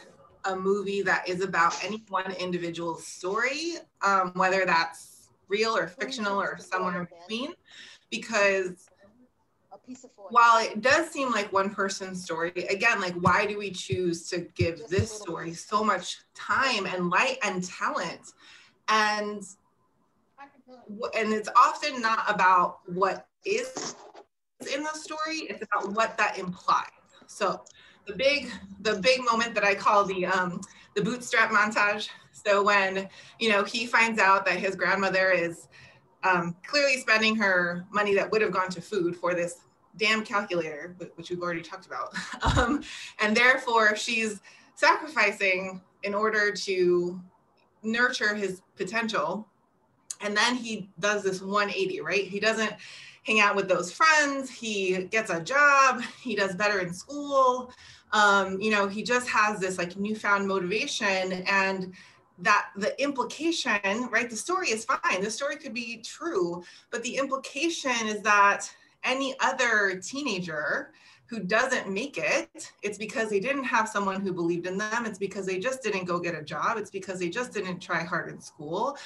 a movie that is about any one individual's story, whether that's real or fictional or somewhere in between, because while it does seem like one person's story, again, like, why do we choose to give this story so much time and light and talent? And it's often not about what is in the story, it's about what that implies. So the big moment that I call the bootstrap montage. So when, he finds out that his grandmother is clearly spending her money that would have gone to food for this damn calculator, which we've already talked about. And therefore she's sacrificing in order to nurture his potential. And then he does this 180, right? He doesn't hang out with those friends. He gets a job. He does better in school. He just has this like newfound motivation, and that the implication, right? The story is fine. The story could be true, but the implication is that any other teenager who doesn't make it, it's because they didn't have someone who believed in them. It's because they just didn't go get a job. It's because they just didn't try hard in school,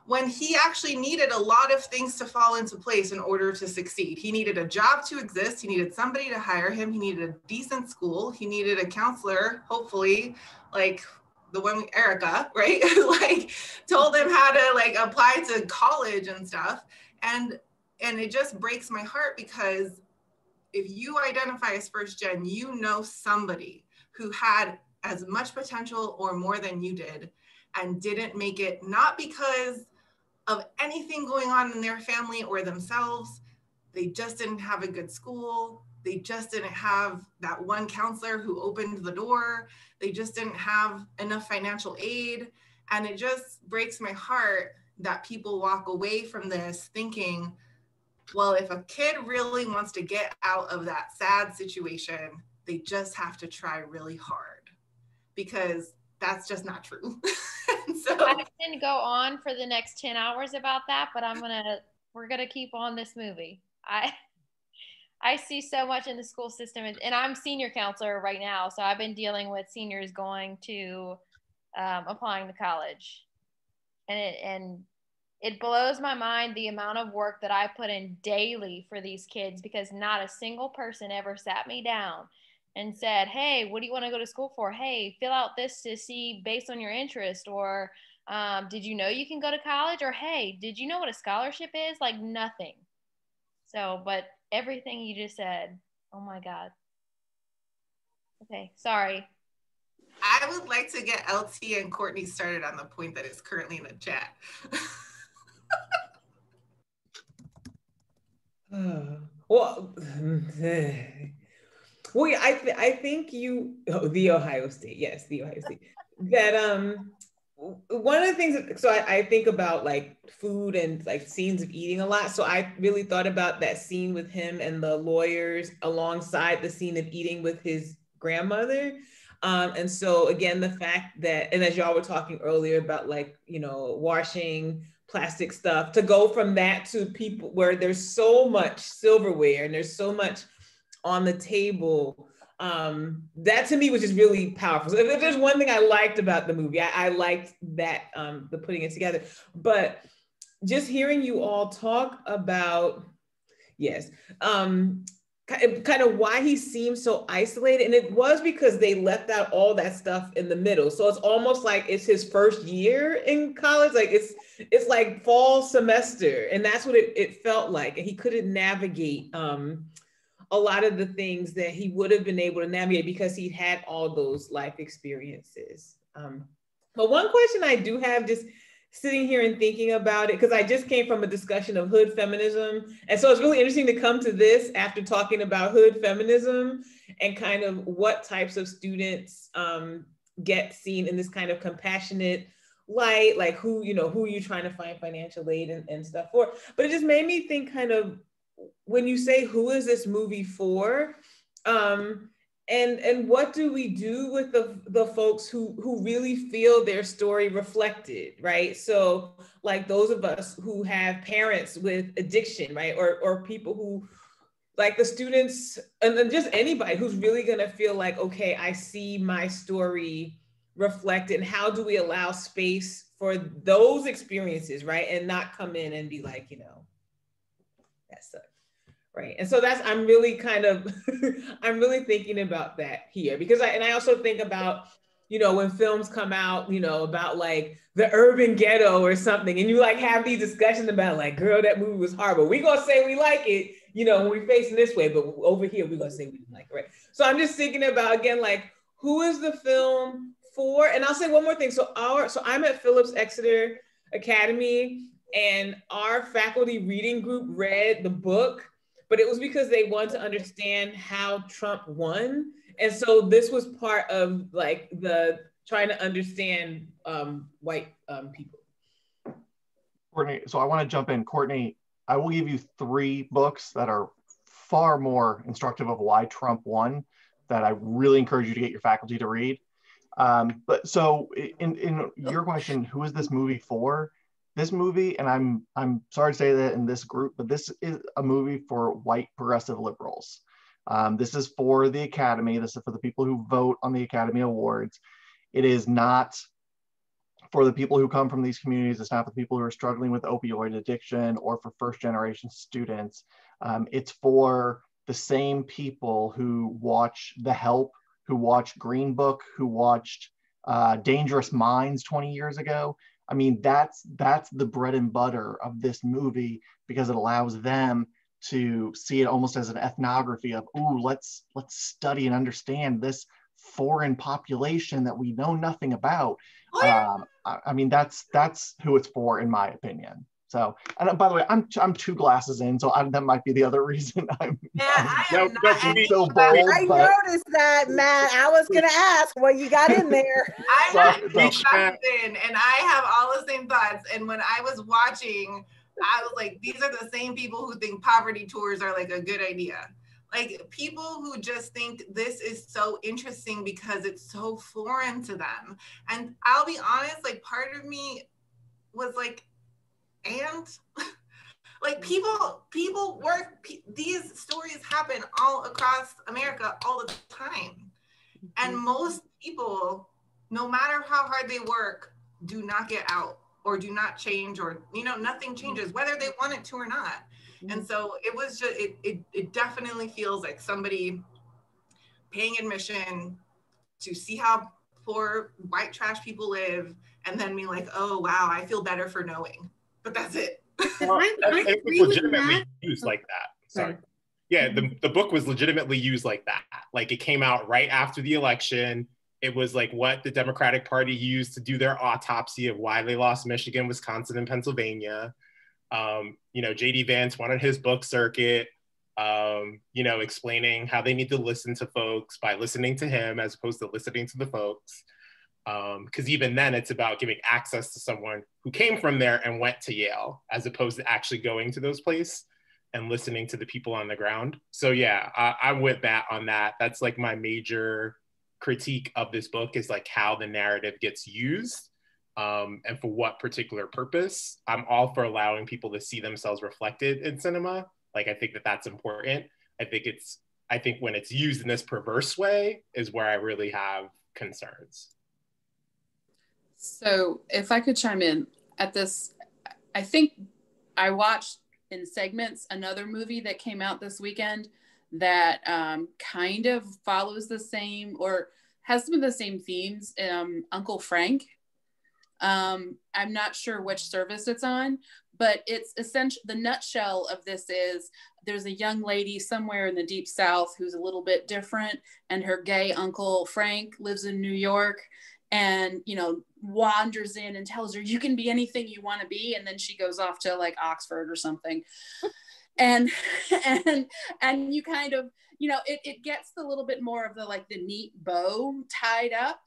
when he actually needed a lot of things to fall into place in order to succeed. He needed a job to exist. He needed somebody to hire him. He needed a decent school. He needed a counselor, hopefully, like the one, Erica, right? Like, told him how to like apply to college and stuff. And it just breaks my heart, because if you identify as first gen, you know somebody who had as much potential or more than you did and didn't make it, not because of anything going on in their family or themselves. They just didn't have a good school. They just didn't have that one counselor who opened the door. They just didn't have enough financial aid. And it just breaks my heart that people walk away from this thinking, well, if a kid really wants to get out of that sad situation, they just have to try really hard, because that's just not true. So I didn't go on for the next 10 hours about that, but I'm going to we're gonna keep on this movie. I see so much in the school system, and I'm senior counselor right now, so I've been dealing with seniors going to applying to college, and it blows my mind the amount of work that I put in daily for these kids, because not a single person ever sat me down and said, hey, what do you want to go to school for? Hey, fill out this to see based on your interest, or did you know you can go to college? Or hey, did you know what a scholarship is? Like nothing. So, but everything you just said, oh my God. Okay, sorry. I would like to get LT and Courtney started on the point that is currently in the chat. Well, well, I think the Ohio State, yes, the Ohio State. That one of the things. So I think about like food and like scenes of eating a lot. So I really thought about that scene with him and the lawyers alongside the scene of eating with his grandmother. And so again, the fact that, and as y'all were talking earlier about like, you know, washing plastic stuff, to go from that to people where there's so much silverware and there's so much on the table, that to me was just really powerful. So if there's one thing I liked about the movie, I liked that, the putting it together. But just hearing you all talk about, yes, kind of why he seems so isolated. And it was because they left out all that stuff in the middle. So it's almost like it's his first year in college. Like it's like fall semester. And that's what it felt like. And he couldn't navigate a lot of the things that he would have been able to navigate because he'd had all those life experiences. But one question I do have, just sitting here and thinking about it, because I just came from a discussion of hood feminism. And so it's really interesting to come to this after talking about hood feminism and kind of what types of students get seen in this kind of compassionate light, like who you're trying to find financial aid and stuff for. But it just made me think kind of, when you say, who is this movie for? And what do we do with the folks who really feel their story reflected, right? So like those of us who have parents with addiction, right? Or people who, like the students, and then just anybody who's really gonna feel like, okay, I see my story reflected. And how do we allow space for those experiences, right? And not come in and be like, that sucks. Right. And so I'm really kind of, I'm really thinking about that here, because I also think about, when films come out, about like the urban ghetto or something, and you like have these discussions about like, girl, that movie was horrible. We gonna say we like it, when we facing this way, but over here, we gonna say we didn't like it, right? So I'm just thinking about, again, like, who is the film for? And I'll say one more thing. So I'm at Phillips Exeter Academy, and our faculty reading group read the book, but it was because they wanted to understand how Trump won. And so this was part of like the trying to understand white people. Courtney, so I want to jump in. Courtney, I will give you 3 books that are far more instructive of why Trump won, that I really encourage you to get your faculty to read. But so in your question, who is this movie for? This movie, and I'm sorry to say that in this group, but this is a movie for white progressive liberals. This is for the Academy. This is for the people who vote on the Academy Awards. It is not for the people who come from these communities. It's not for the people who are struggling with opioid addiction or for first generation students. It's for the same people who watch The Help, who watched Green Book, who watched Dangerous Minds 20 years ago. I mean, that's the bread and butter of this movie, because it allows them to see it almost as an ethnography of, ooh, let's study and understand this foreign population that we know nothing about. I mean, that's who it's for, in my opinion. So, and by the way, I'm 2 glasses in, so that might be the other reason I'm so bold. I noticed that, Matt. I was gonna ask what you got in there. I'm not in, and I have all the same thoughts. And when I was watching, I was like, these are the same people who think poverty tours are like a good idea. Like people who just think this is so interesting because it's so foreign to them. And I'll be honest, like part of me was like, and Like people work, these stories happen all across America all the time. And most people, no matter how hard they work, do not get out or do not change, or, you know, nothing changes whether they want it to or not. And so it was just, it definitely feels like somebody paying admission to see how poor white trash people live, and then be like, oh wow, I feel better for knowing. But that's it. Well, I it was agree with legitimately that. used like that. Sorry. Yeah, the book was legitimately used like that. Like, it came out right after the election. It was like what the Democratic Party used to do their autopsy of why they lost Michigan, Wisconsin, and Pennsylvania. You know, J.D. Vance wanted his book circuit, you know, explaining how they need to listen to folks by listening to him as opposed to listening to the folks. Because even then, it's about giving access to someone who came from there and went to Yale, as opposed to actually going to those places and listening to the people on the ground. So yeah, I'm with Matt on that. That's like my major critique of this book, is like how the narrative gets used, and for what particular purpose. I'm all for allowing people to see themselves reflected in cinema. Like, I think that that's important. I think when it's used in this perverse way is where I really have concerns. So if I could chime in at this, I think I watched in segments another movie that came out this weekend that kind of follows the same, or has some of the same themes, Uncle Frank. I'm not sure which service it's on, but it's essentially, the nutshell of this is there's a young lady somewhere in the deep South who's a little bit different, and her gay Uncle Frank lives in New York, and, you know, wanders in and tells her, you can be anything you want to be. And then she goes off to like Oxford or something. and you kind of, you know, it gets a little bit more of the, like, the neat bow tied up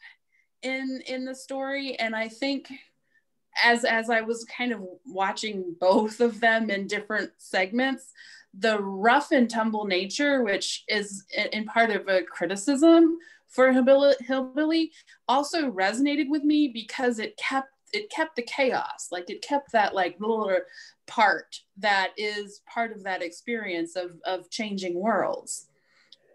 in the story. And I think as I was kind of watching both of them in different segments, the rough and tumble nature, which is in part of a criticism for Hillbilly, also resonated with me because it kept the chaos. Like, it kept that, like, little part that is part of that experience of changing worlds,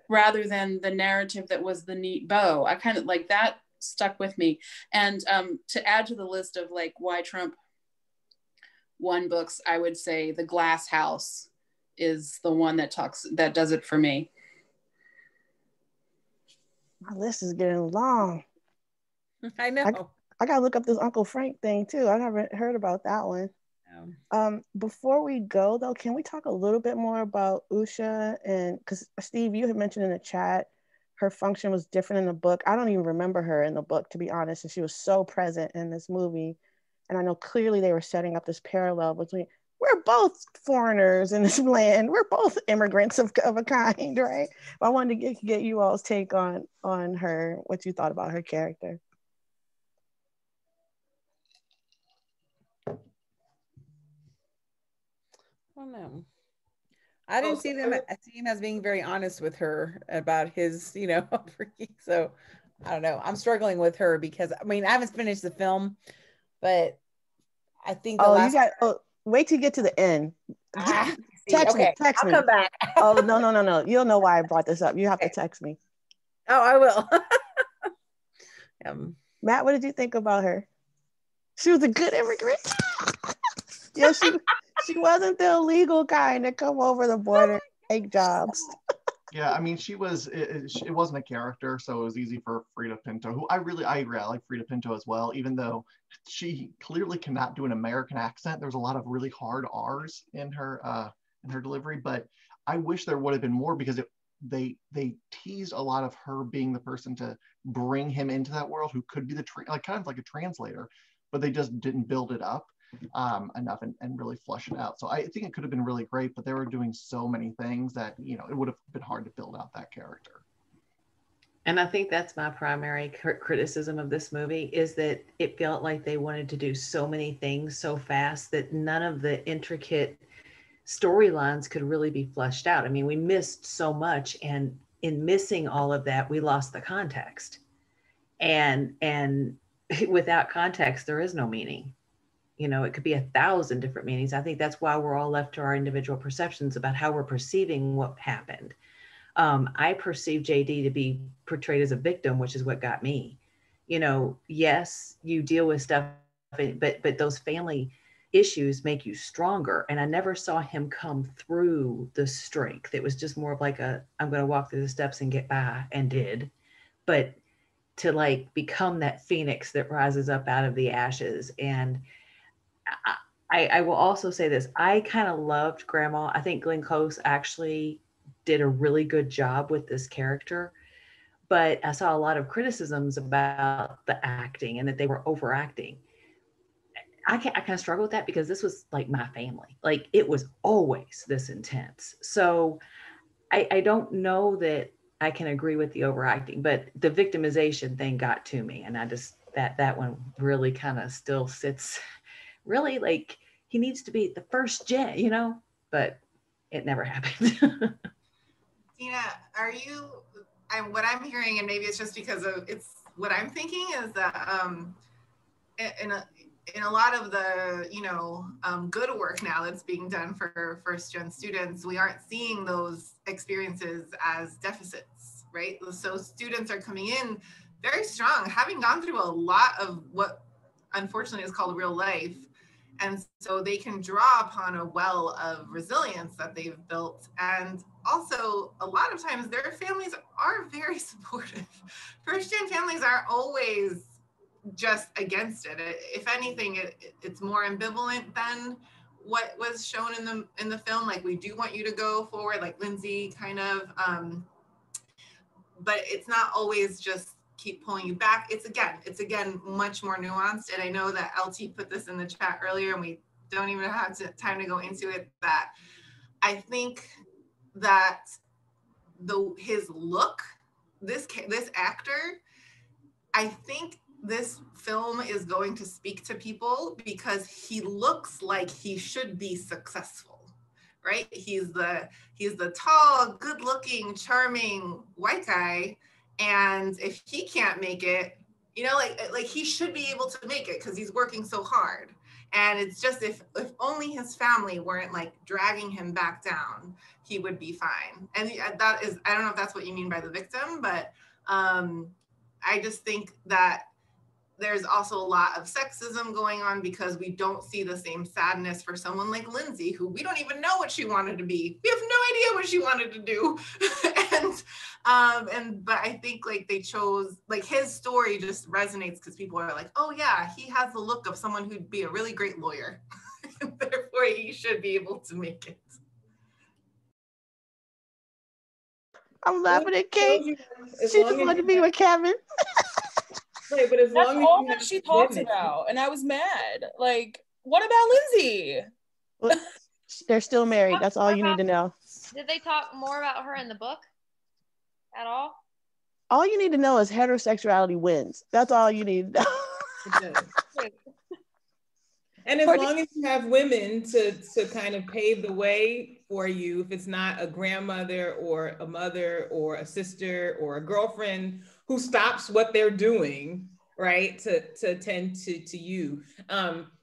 rather than the narrative that was the neat bow. I kind of like that, stuck with me. And to add to the list of like why Trump won books, I would say The Glass House is the one that does it for me. My list is getting long. I know. I gotta look up this Uncle Frank thing too. I never heard about that one. Before we go though, can we talk a little bit more about Usha? And because Steve, you had mentioned in the chat her function was different in the book. I don't even remember her in the book, to be honest, and she was so present in this movie. And I know clearly they were setting up this parallel between, we're both foreigners in this land, we're both immigrants of a kind, right? But I wanted to get you all's take on her, what you thought about her character. I don't know. I didn't see him as being very honest with her about his, you know, upbringing. So I don't know. I'm struggling with her because, I mean, I haven't finished the film, but I think wait till you get to the end. Text me. Come back. Oh, no. You'll know why I brought this up. You have to text me. Oh, I will. Matt, what did you think about her? She was a good immigrant. Yeah, she wasn't the illegal kind that come over the border and take jobs. Yeah, I mean, it wasn't a character, so it was easy for Frida Pinto, who I agree, I like Frida Pinto as well, even though she clearly cannot do an American accent. There's a lot of really hard R's in her delivery, but I wish there would have been more, because they teased a lot of her being the person to bring him into that world, who could be kind of like a translator, but they just didn't build it up enough and really flush it out. So I think it could have been really great, but they were doing so many things that, you know, it would have been hard to build out that character. And I think that's my primary criticism of this movie, is that it felt like they wanted to do so many things so fast that none of the intricate storylines could really be fleshed out. I mean, we missed so much, and in missing all of that, we lost the context. And without context, there is no meaning. You know, it could be 1,000 different meanings. I think that's why we're all left to our individual perceptions about how we're perceiving what happened. I perceive JD to be portrayed as a victim, which is what got me. You know, yes, you deal with stuff, but those family issues make you stronger. And I never saw him come through the strength. It was just more of like I'm going to walk through the steps and get by, and did. But to like become that phoenix that rises up out of the ashes. And I will also say this, I kind of loved Grandma. I think Glenn Close actually did a really good job with this character, but I saw a lot of criticisms about the acting and that they were overacting. I kind of struggle with that because this was like my family. Like it was always this intense. So I don't know that I can agree with the overacting, but the victimization thing got to me. And I just, that one really kind of still sits really like he needs to be the first gen, you know, but it never happened. Tina, are you, what I'm hearing, and maybe it's just because of, it's what I'm thinking is that in a lot of the, you know, good work now that's being done for first gen students, we aren't seeing those experiences as deficits, right? So students are coming in very strong, having gone through a lot of what unfortunately is called real life. And so they can draw upon a well of resilience that they've built. And also, a lot of times their families are very supportive. First gen families are always just against it. If anything, it's more ambivalent than what was shown in the film. Like, we do want you to go forward, like Lindsay kind of, but it's not always just keep pulling you back. It's again much more nuanced. And I know that LT put this in the chat earlier, and we don't even have time to go into it, that I think that his look, this actor, I think this film is going to speak to people because he looks like he should be successful, right? He's the tall, good-looking, charming white guy, and if he can't make it, you know, like he should be able to make it because he's working so hard. And it's just if only his family weren't like dragging him back down, he would be fine. And that is, I don't know if that's what you mean by the victim, but I just think that there's also a lot of sexism going on because we don't see the same sadness for someone like Lindsay, who we don't even know what she wanted to be. We have no idea what she wanted to do. But I think like they chose, like his story just resonates because people are like, oh yeah, he has the look of someone who'd be a really great lawyer. Therefore he should be able to make it. I'm laughing at Kate. She just long as wanted to you be have- with Kevin. Right, but as That's long as all you that have she talks women. about, and I was mad. Like, what about Lindsay? Well, they're still married. That's all you need to know. Did they talk more about her in the book at all? All you need to know is heterosexuality wins. That's all you need to know. It does. And as long as you have women to kind of pave the way for you, if it's not a grandmother or a mother or a sister or a girlfriend who stops what they're doing, right, to attend to you.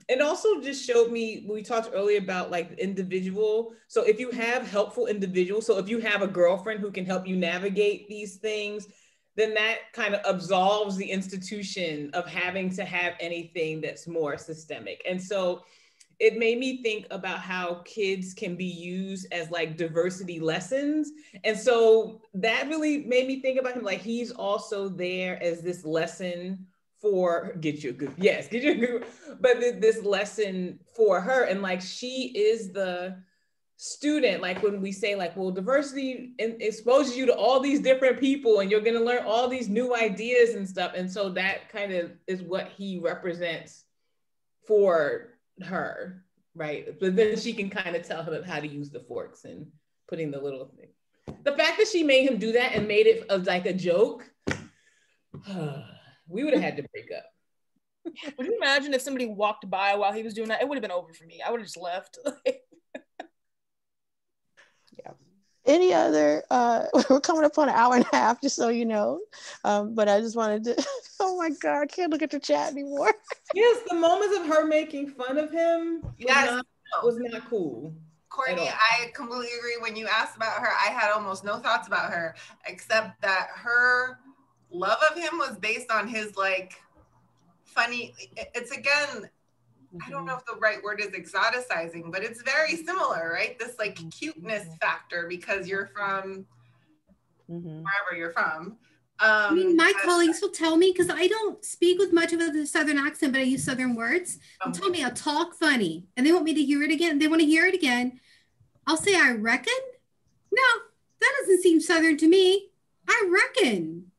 It also just showed me, we talked earlier about like individual. So if you have helpful individuals, so if you have a girlfriend who can help you navigate these things, then that kind of absolves the institution of having to have anything that's more systemic. And so it made me think about how kids can be used as like diversity lessons. And so that really made me think about him, like he's also there as this lesson for, get you a good, but this lesson for her. And like, she is the student, like when we say like, well, diversity exposes you to all these different people and you're going to learn all these new ideas and stuff. And so that kind of is what he represents for her, right? But then she can kind of tell him how to use the forks and putting the little thing. The fact that she made him do that and made it like a joke, we would have had to break up. Would you imagine if somebody walked by while he was doing that? It would have been over for me. I would have just left. any other, we're coming up on an hour and a half, just so you know. But I just wanted to, oh my God, I can't look at the chat anymore. Yes, the moments of her making fun of him Yes. was not cool. Courtney, I completely agree. When you asked about her, I had almost no thoughts about her, except that her love of him was based on his like funny, it's again, I don't know if the right word is exoticizing, but it's very similar, right? This like cuteness factor because you're from wherever you're from. I mean, my colleagues will tell me, because I don't speak with much of a Southern accent, but I use Southern words. They'll tell me I talk funny, and they want me to hear it again. They want to hear it again. I'll say, I reckon? No, that doesn't seem Southern to me. I reckon.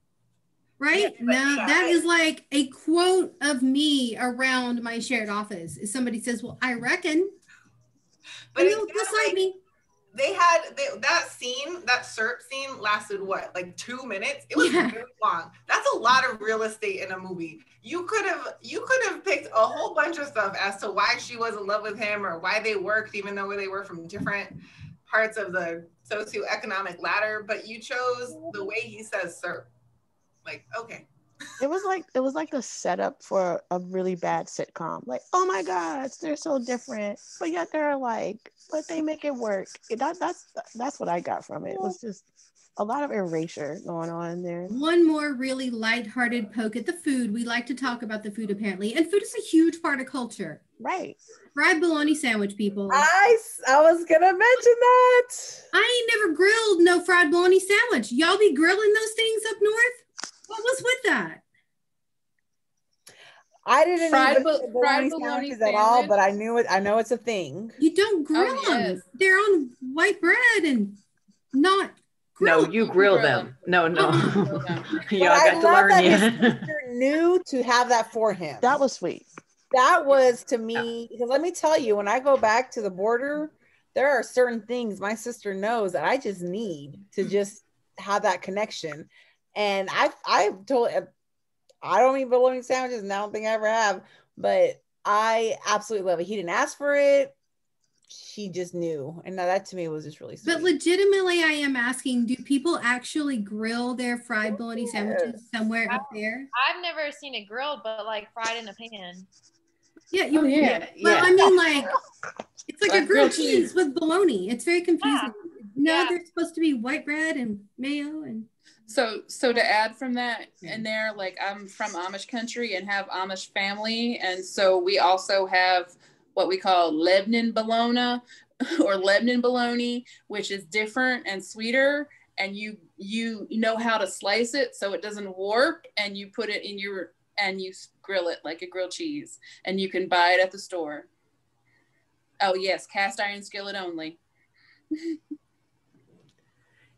Right? Yeah, that is like a quote of me around my shared office. If somebody says, well, I reckon. But they'll cite me. They had that scene, that SERP scene lasted what, like 2 minutes? It was very long. That's a lot of real estate in a movie. You could have picked a whole bunch of stuff as to why she was in love with him or why they worked, even though they were from different parts of the socioeconomic ladder. But you chose the way he says SERP. Like, okay. It was like the setup for a really bad sitcom. Like, oh my God, they're so different, but yet they're alike, but they make it work. That's what I got from it. It was just a lot of erasure going on there. One more really lighthearted poke at the food. We like to talk about the food apparently, and food is a huge part of culture. Right. Fried bologna sandwich, people. I was gonna mention that. I ain't never grilled no fried bologna sandwich. Y'all be grilling those things up north? What was with that? I didn't fried bologna at all, but I knew it. I know it's a thing. You don't grill them. They're on white bread and not grilled. No, you grill them. No. Y'all got to learn his sister knew to have that for him. That was sweet. That was to me, because let me tell you, when I go back to the border, there are certain things my sister knows that I just need to just have that connection. And I've told, I don't eat bologna sandwiches, and I don't think I ever have, but I absolutely love it. He didn't ask for it. She just knew. And that to me was just really sweet. But legitimately, I am asking, do people actually grill their fried bologna sandwiches somewhere up there? I've never seen it grilled, but like fried in a pan. Yeah. Well, I mean, like, it's like a grilled cheese with bologna. It's very confusing. No, they're supposed to be white bread and mayo and... So to add from that in there, like I'm from Amish country and have Amish family. And so we also have what we call Lebanon bologna or Lebanon bologna, which is different and sweeter. And you know how to slice it so it doesn't warp, and you put it in and you grill it like a grilled cheese, and you can buy it at the store. Oh yes, cast iron skillet only.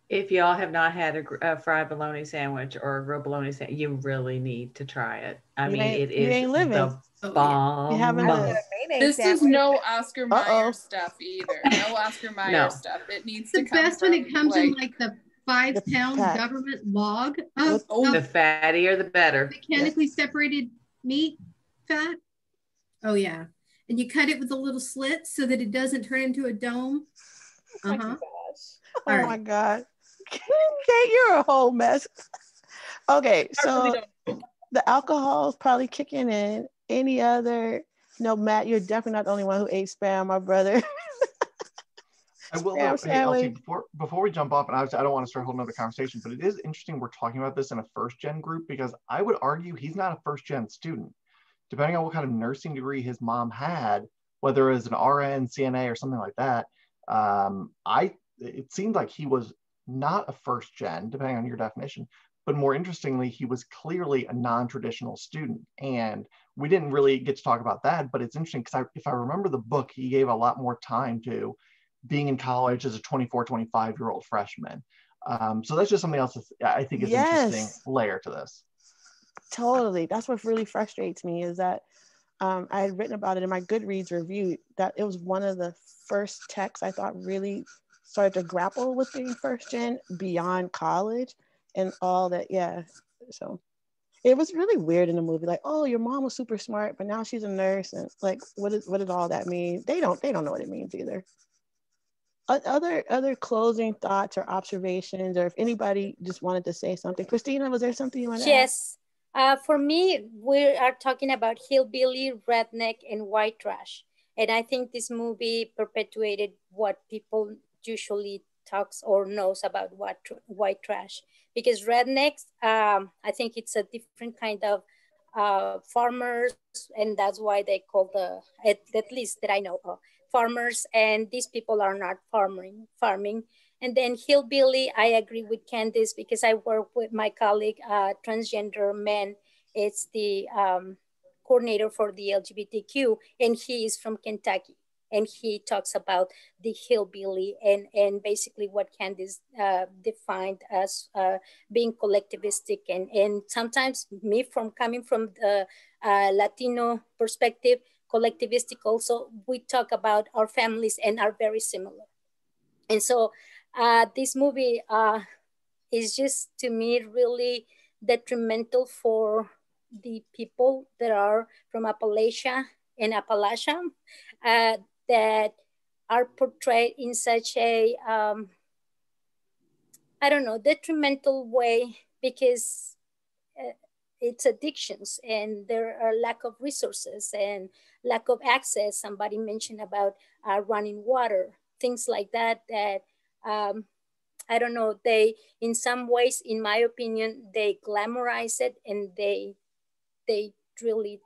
If y'all have not had a fried bologna sandwich or a grilled bologna sandwich, you really need to try it. I mean, it is the bomb. This is no Oscar Mayer stuff either. No Oscar Mayer stuff. It needs to come best when it comes in like the 5-pound government log of the fattier the better. Mechanically separated meat fat. Oh yeah. And you cut it with a little slit so that it doesn't turn into a dome. Oh my God. Kate, you're a whole mess. Okay, so the alcohol is probably kicking in. Any other? No, Matt, you're definitely not the only one who ate spam, my brother. I will. Hey, Elsie, before we jump off, and I don't want to start a whole nother conversation, but it is interesting we're talking about this in a first-gen group, because I would argue he's not a first-gen student. Depending on what kind of nursing degree his mom had, whether it was an RN, CNA, or something like that, it seemed like he was not a first gen, depending on your definition, but more interestingly, he was clearly a non-traditional student. And we didn't really get to talk about that, but it's interesting because if I remember the book, he gave a lot more time to being in college as a 24, 25-year-old freshman. So that's just something else that I think is interesting layer to this. Totally. That's what really frustrates me is that I had written about it in my Goodreads review, that it was one of the first texts I thought really started to grapple with being first gen beyond college and all that. Yeah. So it was really weird in the movie. Like, oh, your mom was super smart, but now she's a nurse. And like, what does all that mean? They don't know what it means either. Other closing thoughts or observations, or if anybody just wanted to say something. Christina, was there something you wanted to add? Yes. For me, we are talking about hillbilly, redneck, and white trash. And I think this movie perpetuated what people usually talks or knows about white trash. Because rednecks, I think it's a different kind of farmers, and that's why they call at least that I know of, farmers. And these people are not farming. And then hillbilly, I agree with Candice because I work with my colleague, transgender man. It's the coordinator for the LGBTQ, and he is from Kentucky. And he talks about the hillbilly and basically what Candice defined as being collectivistic. And sometimes me from coming from the Latino perspective, collectivistic also, we talk about our families and are very similar. And so this movie is just, to me, really detrimental for the people that are from Appalachia and Appalachia that are portrayed in such a, I don't know, detrimental way, because it's addictions and there are lack of resources and lack of access. Somebody mentioned about running water, things like that, that I don't know, they, in some ways, in my opinion, they glamorize it, and they really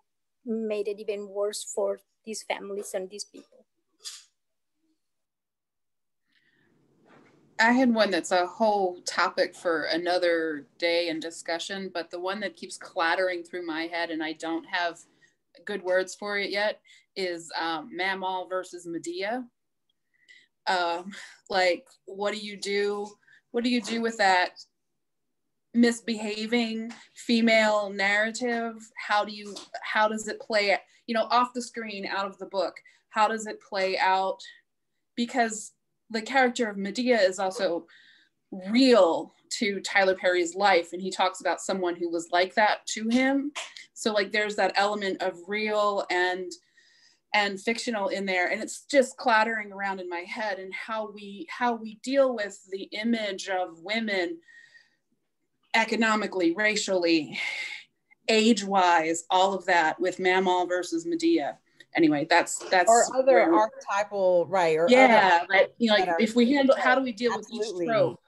made it even worse for these families and these people. I had one that's a whole topic for another day and discussion, but the one that keeps clattering through my head and I don't have good words for it yet is Mammal versus Medea. Like, what do you do with that misbehaving female narrative? How does it play, off the screen, out of the book? How does it play out? Because the character of Medea is also real to Tyler Perry's life, and he talks about someone who was like that to him. So like there's that element of real and fictional in there, and it's just clattering around in my head, and how we deal with the image of women economically, racially, age-wise, all of that with Mammal versus Medea. Anyway, that's or other archetypal, right? Or yeah, but like if we handle, how do we deal absolutely. with each trope?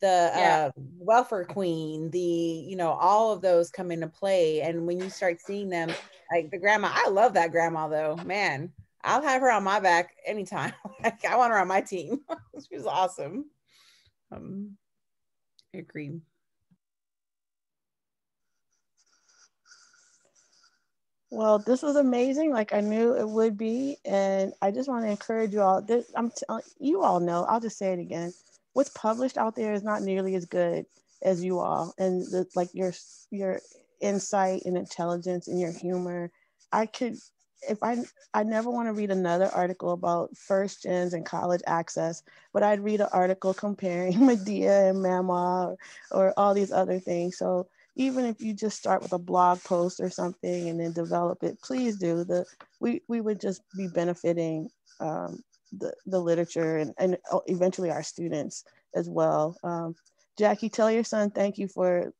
The welfare queen, the all of those come into play, and when you start seeing them, like the grandma, I love that grandma though, man. I'll have her on my back anytime. Like, I want her on my team. She was awesome. I agree. Well, this was amazing, like I knew it would be, and I just want to encourage you all. You all know, I'll just say it again. What's published out there is not nearly as good as you all, and like your insight and intelligence and your humor. I never want to read another article about first gens and college access, but I'd read an article comparing Medea and Mama or all these other things. So even if you just start with a blog post or something and then develop it, please do. We would just be benefiting the literature and eventually our students as well. Jackie, tell your son thank you for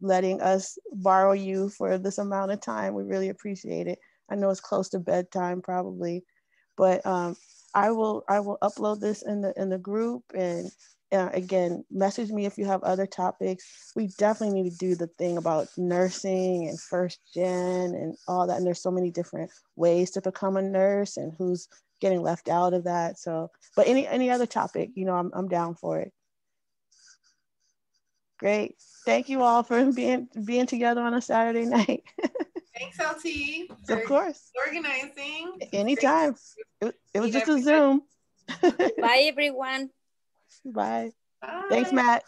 letting us borrow you for this amount of time. We really appreciate it. I know it's close to bedtime probably, but I will upload this in the group, and again, message me if you have other topics. We definitely need to do the thing about nursing and first gen and all that. And there's so many different ways to become a nurse and who's getting left out of that. So, but any other topic, I'm down for it. Great. Thank you all for being together on a Saturday night. Thanks, LT. Of course. Organizing. Anytime. It was just a Zoom. Bye, everyone. Bye. Bye. Thanks, Matt.